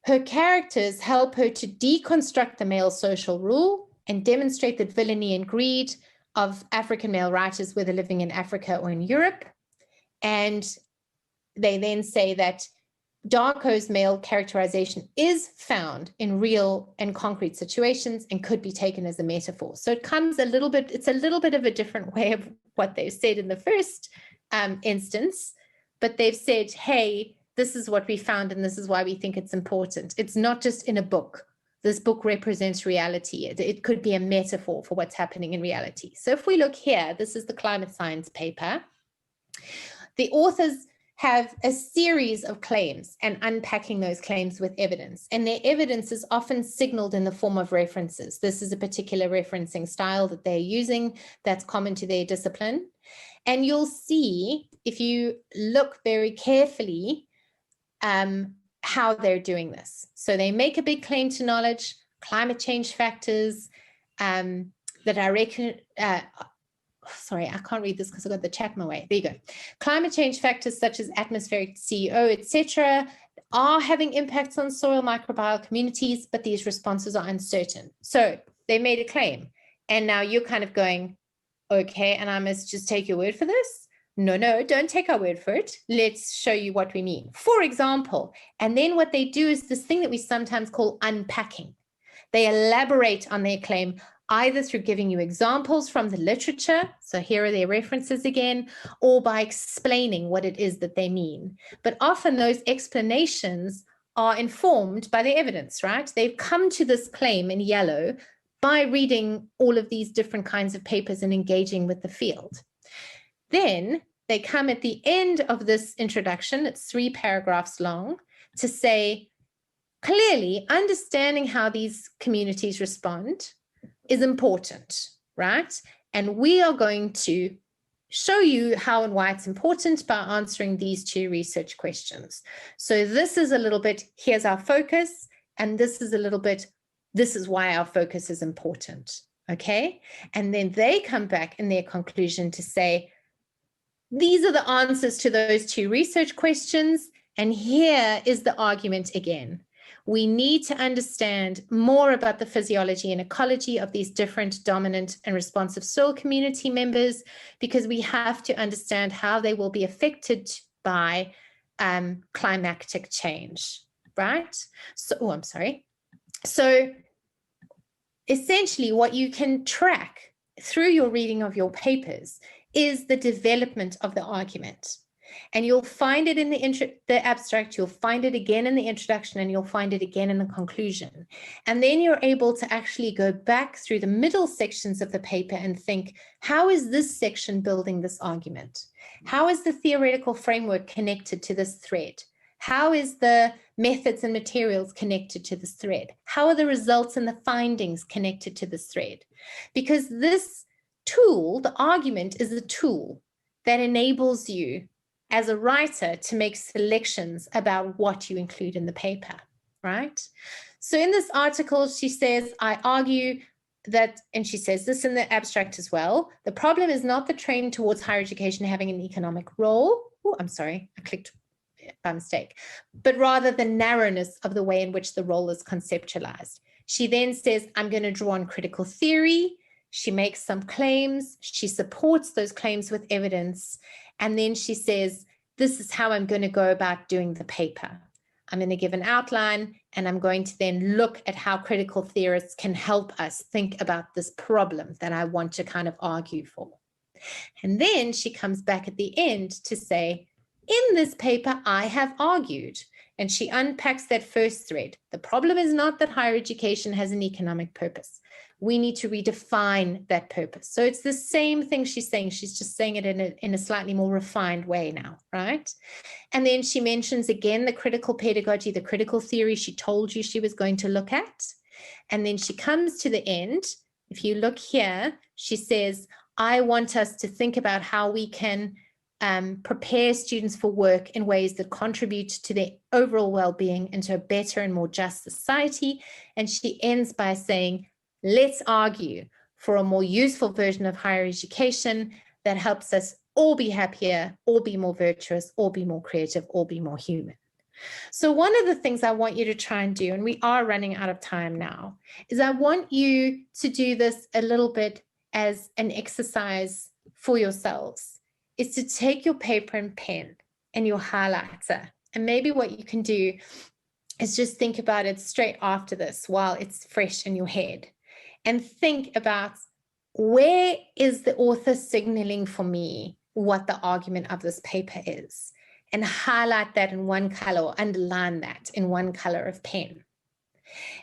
her characters help her to deconstruct the male social rule and demonstrate the villainy and greed of African male writers, whether living in Africa or in Europe. And they then say that Darko's male characterization is found in real and concrete situations and could be taken as a metaphor. So it comes it's a little bit of a different way of what they've said in the first instance, but they've said, hey, this is what we found, and this is why we think it's important. It's not just in a book. This book represents reality. It could be a metaphor for what's happening in reality. So if we look here, this is the climate science paper. The authors have a series of claims and unpacking those claims with evidence. And their evidence is often signaled in the form of references. This is a particular referencing style that they're using that's common to their discipline. And you'll see, if you look very carefully, how they're doing this. So they make a big claim to knowledge, climate change factors, that I reckon, sorry, I can't read this because I got the chat in my way. There you go. Climate change factors such as atmospheric CO, etc., are having impacts on soil microbial communities, but these responses are uncertain. So they made a claim, and now you're kind of going, okay, and I must just take your word for this? No, don't take our word for it. Let's show you what we mean. For example, and then what they do is this thing that we sometimes call unpacking. They elaborate on their claim either through giving you examples from the literature, so here are their references again, or by explaining what it is that they mean. But often those explanations are informed by the evidence, right? They've come to this claim in yellow by reading all of these different kinds of papers and engaging with the field. Then they come at the end of this introduction, it's 3 paragraphs long, to say, clearly, understanding how these communities respond is important, right? And we are going to show you how and why it's important by answering these 2 research questions. So this is a little bit, here's our focus, and this is a little bit, this is why our focus is important, okay? And then they come back in their conclusion to say, these are the answers to those 2 research questions, and here is the argument again. We need to understand more about the physiology and ecology of these different dominant and responsive soil community members, because we have to understand how they will be affected by climatic change, right? So, I'm sorry. So essentially what you can track through your reading of your papers is the development of the argument. And you'll find it in the abstract, you'll find it again in the introduction, and you'll find it again in the conclusion. And then you're able to actually go back through the middle sections of the paper and think, how is this section building this argument? How is the theoretical framework connected to this thread? How is the methods and materials connected to this thread? How are the results and the findings connected to this thread? Because this tool, the argument, is a tool that enables you as a writer to make selections about what you include in the paper, right? So in this article, she says, I argue that, and she says this in the abstract as well, the problem is not the trend towards higher education having an economic role. Oh, I'm sorry, I clicked by mistake, but rather the narrowness of the way in which the role is conceptualized. She then says, I'm going to draw on critical theory. She makes some claims. She supports those claims with evidence. And then she says, this is how I'm going to go about doing the paper. I'm going to give an outline, and I'm going to then look at how critical theorists can help us think about this problem that I want to kind of argue for. And then she comes back at the end to say, in this paper, I have argued. And she unpacks that first thread. The problem is not that higher education has an economic purpose. We need to redefine that purpose. So it's the same thing she's saying. She's just saying it in a slightly more refined way now, right? And then she mentions again the critical pedagogy, the critical theory she told you she was going to look at. And then she comes to the end. If you look here, she says, I want us to think about how we can prepare students for work in ways that contribute to their overall well-being and to a better and more just society. And she ends by saying, let's argue for a more useful version of higher education that helps us all be happier, all be more virtuous, all be more creative, all be more human. So one of the things I want you to try and do, and we are running out of time now, is I want you to do this a little bit as an exercise for yourselves, is to take your paper and pen and your highlighter. And maybe what you can do is just think about it straight after this while it's fresh in your head. And think about, where is the author signaling for me what the argument of this paper is? and highlight that in one color or underline that in one color of pen.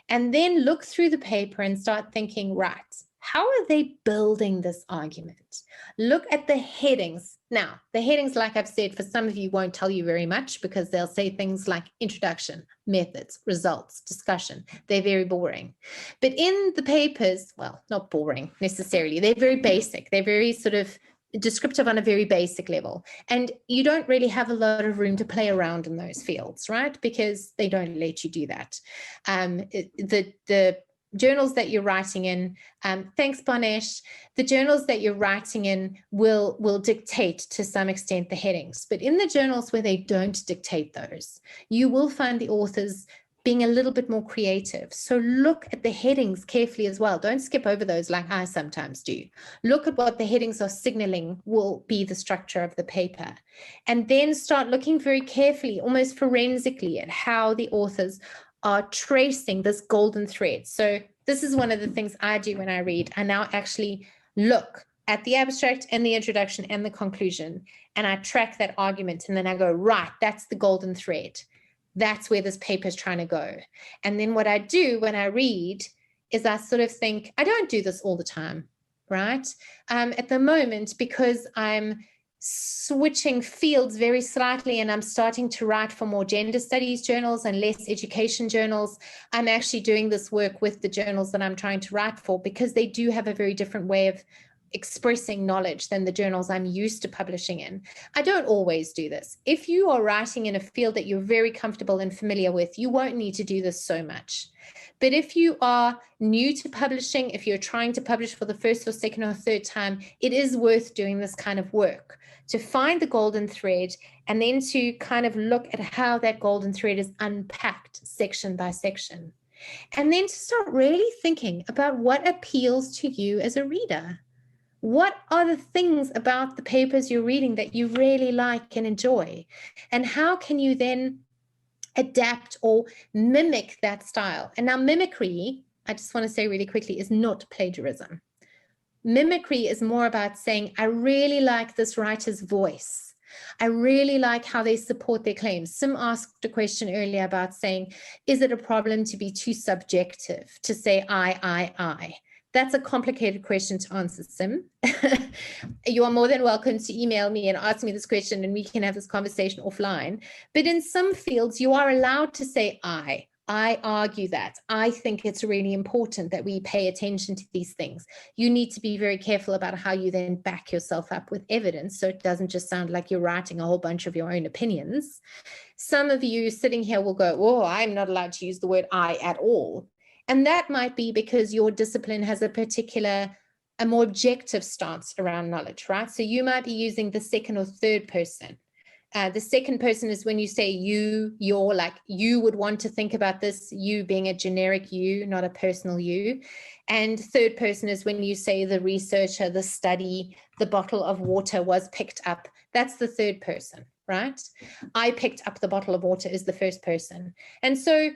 And then look through the paper and start thinking, right, how are they building this argument? Look at the headings. Now, the headings, like I've said, for some of you won't tell you very much because they'll say things like introduction, methods, results, discussion. They're very boring. But in the papers, well, not boring necessarily. They're very basic. They're very sort of descriptive on a very basic level. And you don't really have a lot of room to play around in those fields, right? Because they don't let you do that. The journals that you're writing in, thanks, Barnesh, the journals that you're writing in will dictate to some extent the headings. But in the journals where they don't dictate those, you will find the authors being a little bit more creative. So look at the headings carefully as well. Don't skip over those like I sometimes do. Look at what the headings are signaling will be the structure of the paper. And then start looking very carefully, almost forensically, at how the authors are tracing this golden thread. So this is one of the things I do when I read. I now actually look at the abstract and the introduction and the conclusion, and I track that argument. And then I go, right, that's the golden thread. That's where this paper is trying to go. And then what I do when I read is I sort of think, I don't do this all the time, right? At the moment, because I'm switching fields very slightly and I'm starting to write for more gender studies journals and less education journals, I'm actually doing this work with the journals that I'm trying to write for because they do have a very different way of expressing knowledge than the journals I'm used to publishing in. I don't always do this. If you are writing in a field that you're very comfortable and familiar with, you won't need to do this so much. But if you are new to publishing, if you're trying to publish for the first or second or third time, it is worth doing this kind of work to find the golden thread and then to kind of look at how that golden thread is unpacked section by section. And then to start really thinking about what appeals to you as a reader. What are the things about the papers you're reading that you really like and enjoy? And how can you then adapt or mimic that style? And now mimicry, I just want to say really quickly, is not plagiarism. Mimicry is more about saying, I really like this writer's voice. I really like how they support their claims. Sim asked a question earlier about saying, is it a problem to be too subjective, to say I? That's a complicated question to answer, Sim. You are more than welcome to email me and ask me this question and we can have this conversation offline. But in some fields, you are allowed to say I argue that. I think it's really important that we pay attention to these things. You need to be very careful about how you then back yourself up with evidence so it doesn't just sound like you're writing a whole bunch of your own opinions. Some of you sitting here will go, oh, I'm not allowed to use the word I at all. And that might be because your discipline has a more objective stance around knowledge, right? So you might be using the second or third person. The second person is when you say you're, like you would want to think about this, you being a generic you, not a personal you. And third person is when you say the researcher, the study, the bottle of water was picked up. That's the third person, right? I picked up the bottle of water is the first person. And so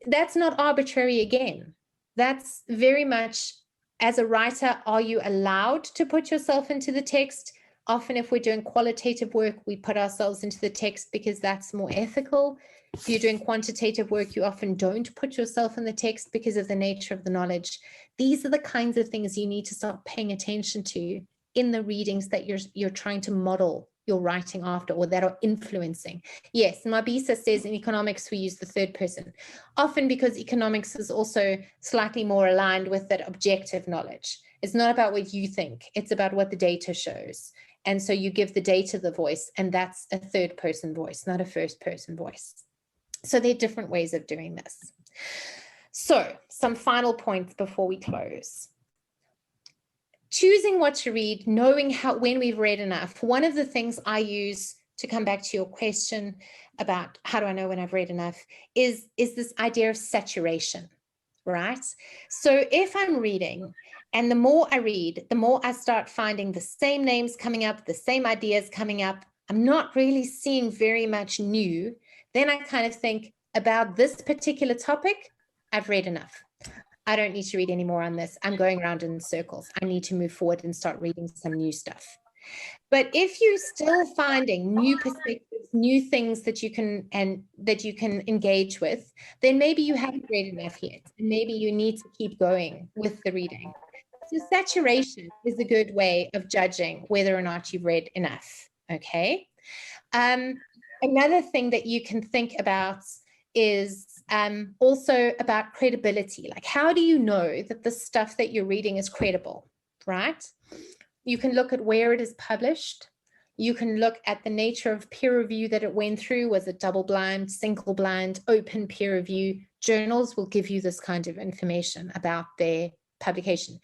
that's not arbitrary again. That's very much, as a writer, are you allowed to put yourself into the text? Often if we're doing qualitative work, we put ourselves into the text because that's more ethical. If you're doing quantitative work, you often don't put yourself in the text because of the nature of the knowledge. These are the kinds of things you need to start paying attention to in the readings that you're trying to model your writing after or that are influencing. Yes, Mabisa says in economics, we use the third person, often because economics is also slightly more aligned with that objective knowledge. It's not about what you think, it's about what the data shows. And so you give the data the voice, and that's a third person voice, not a first person voice. So there are different ways of doing this. So some final points before we close. Choosing what to read, knowing when we've read enough. One of the things I use to come back to your question about how do I know when I've read enough is this idea of saturation, right? So if I'm reading, and the more I read, the more I start finding the same names coming up, the same ideas coming up, I'm not really seeing very much new, then I kind of think about this particular topic, I've read enough. I don't need to read any more on this. I'm going around in circles. I need to move forward and start reading some new stuff. But if you're still finding new perspectives, new things that you can engage with, then maybe you haven't read enough yet, and maybe you need to keep going with the reading. So saturation is a good way of judging whether or not you've read enough. Okay. Another thing that you can think about is also about credibility. Like, how do you know that the stuff that you're reading is credible, right? You can look at where it is published. You can look at the nature of peer review that it went through. Was it double blind, single blind, open peer review? Journals will give you this kind of information about their publication.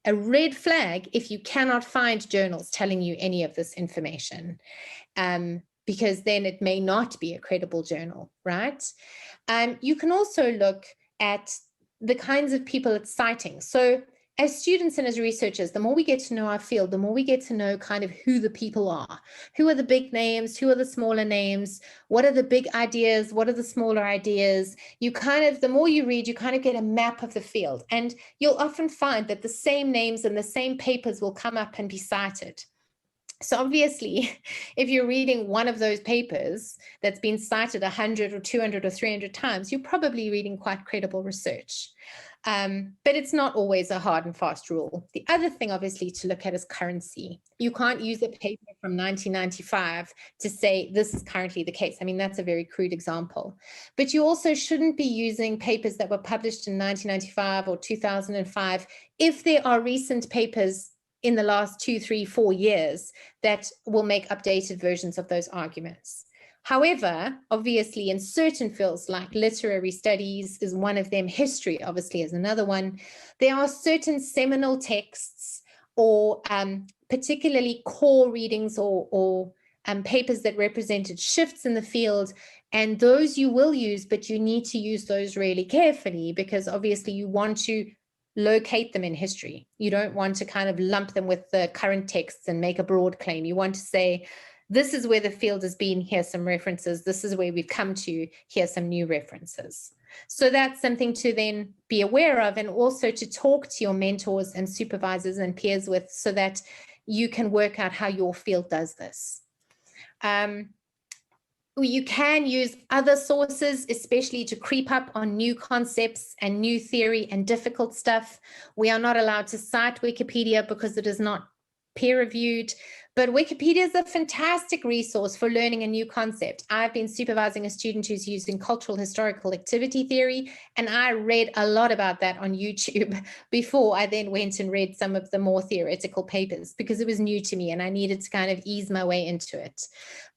A red flag if you cannot find journals telling you any of this information, because then it may not be a credible journal, right? You can also look at the kinds of people it's citing. So as students and as researchers, the more we get to know our field, the more we get to know kind of who the people are. Who are the big names? Who are the smaller names? What are the big ideas? What are the smaller ideas? You kind of, the more you read, you kind of get a map of the field. And you'll often find that the same names and the same papers will come up and be cited. So obviously, if you're reading one of those papers that's been cited 100 or 200 or 300 times, you're probably reading quite credible research. But it's not always a hard and fast rule. The other thing, obviously, to look at is currency. You can't use a paper from 1995 to say this is currently the case. I mean, that's a very crude example. But you also shouldn't be using papers that were published in 1995 or 2005 if there are recent papers in the last 2, 3, 4 years that will make updated versions of those arguments. However, obviously, in certain fields like literary studies is one of them, history obviously is another one, there are certain seminal texts or particularly core readings or papers that represented shifts in the field, and those you will use, but you need to use those really carefully because obviously you want to locate them in history. You don't want to kind of lump them with the current texts and make a broad claim. You want to say, this is where the field has been, here's some references, this is where we've come to, here's some new references. So that's something to then be aware of, and also to talk to your mentors and supervisors and peers with, so that you can work out how your field does this. You can use other sources, especially to creep up on new concepts and new theory and difficult stuff. We are not allowed to cite Wikipedia because it is not peer-reviewed, but Wikipedia is a fantastic resource for learning a new concept. I've been supervising a student who's using cultural historical activity theory, and I read a lot about that on YouTube before I then went and read some of the more theoretical papers, because it was new to me and I needed to kind of ease my way into it.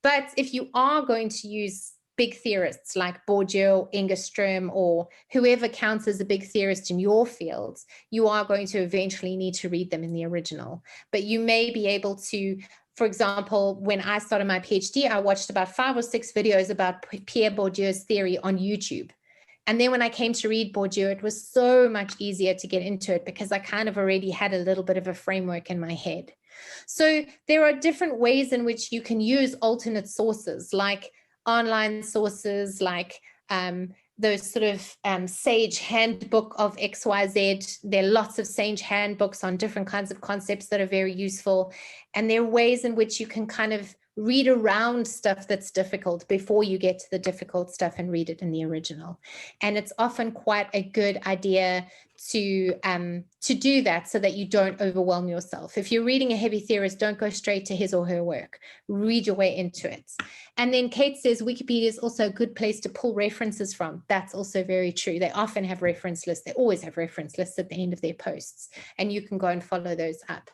But if you are going to use big theorists like Bourdieu, Engström, or whoever counts as a big theorist in your field, you are going to eventually need to read them in the original. But you may be able to, for example, when I started my PhD, I watched about 5 or 6 videos about Pierre Bourdieu's theory on YouTube. And then when I came to read Bourdieu, it was so much easier to get into it because I kind of already had a little bit of a framework in my head. So there are different ways in which you can use alternate sources, like online sources, like those sort of Sage handbook of XYZ. There are lots of Sage handbooks on different kinds of concepts that are very useful. And there are ways in which you can kind of read around stuff that's difficult before you get to the difficult stuff and read it in the original. And it's often quite a good idea to do that so that you don't overwhelm yourself. If you're reading a heavy theorist, don't go straight to his or her work. Read your way into it. And then Kate says Wikipedia is also a good place to pull references from. That's also very true. They often have reference lists. They always have reference lists at the end of their posts, and you can go and follow those up.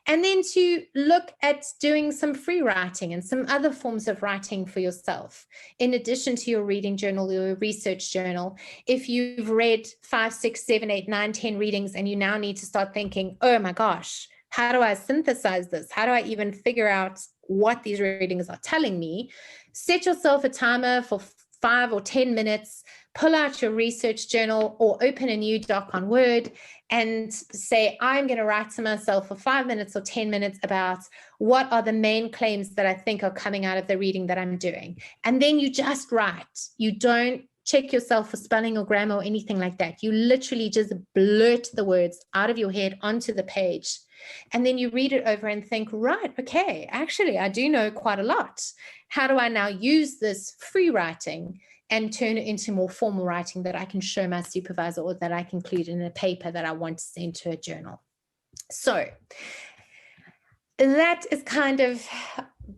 And then to look at doing some free writing and some other forms of writing for yourself, in addition to your reading journal, your research journal. If you've read 5, 6, 7, 8, 9, 10 readings, and you now need to start thinking, oh my gosh, how do I synthesize this? How do I even figure out what these readings are telling me? Set yourself a timer for 5 or 10 minutes, pull out your research journal or open a new doc on Word and say, I'm going to write to myself for 5 minutes or 10 minutes about what are the main claims that I think are coming out of the reading that I'm doing. And then you just write. You don't check yourself for spelling or grammar or anything like that. You literally just blurt the words out of your head onto the page. And then you read it over and think, right, okay, actually, I do know quite a lot. How do I now use this free writing and turn it into more formal writing that I can show my supervisor or that I can include in a paper that I want to send to a journal? So that is kind of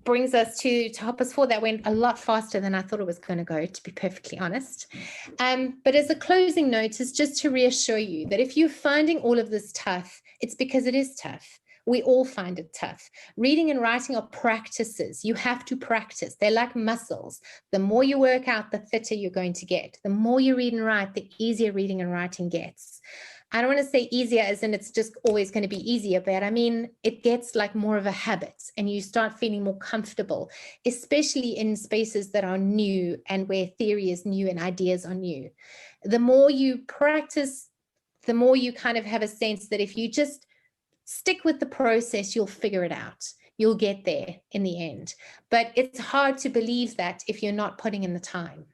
brings us to topics 4. That went a lot faster than I thought it was going to go, to be perfectly honest. But as a closing note is just to reassure you that if you're finding all of this tough, it's because it is tough. We all find it tough. Reading and writing are practices. You have to practice. They're like muscles. The more you work out, the fitter you're going to get. The more you read and write, the easier reading and writing gets. I don't want to say easier as in it's just always going to be easier, but I mean, it gets like more of a habit and you start feeling more comfortable, especially in spaces that are new and where theory is new and ideas are new. The more you practice, the more you kind of have a sense that if you just stick with the process, you'll figure it out. You'll get there in the end. But it's hard to believe that if you're not putting in the time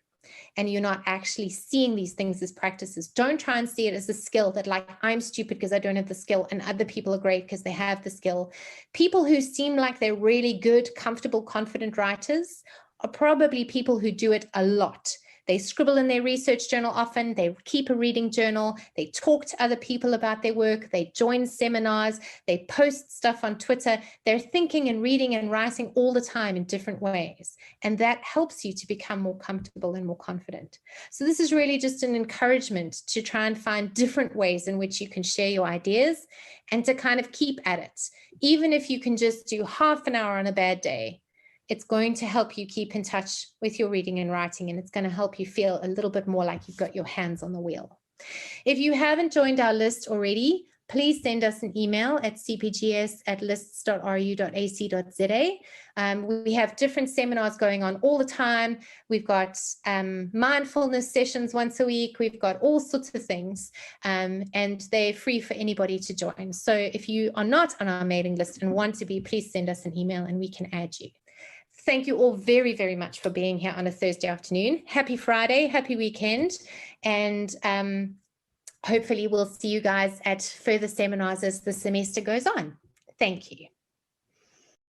and you're not actually seeing these things as practices. Don't try and see it as a skill that like, I'm stupid because I don't have the skill and other people are great because they have the skill. People who seem like they're really good, comfortable, confident writers are probably people who do it a lot. They scribble in their research journal often, they keep a reading journal, they talk to other people about their work, they join seminars, they post stuff on Twitter. They're thinking and reading and writing all the time in different ways. And that helps you to become more comfortable and more confident. So this is really just an encouragement to try and find different ways in which you can share your ideas and to kind of keep at it. Even if you can just do half an hour on a bad day, it's going to help you keep in touch with your reading and writing, and it's going to help you feel a little bit more like you've got your hands on the wheel. If you haven't joined our list already, please send us an email at cpgs@lists.ru.ac.za. We have different seminars going on all the time. We've got mindfulness sessions once a week. We've got all sorts of things, and they're free for anybody to join. So if you are not on our mailing list and want to be, please send us an email and we can add you. Thank you all very, very much for being here on a Thursday afternoon. Happy Friday, happy weekend, and hopefully we'll see you guys at further seminars as the semester goes on. Thank you.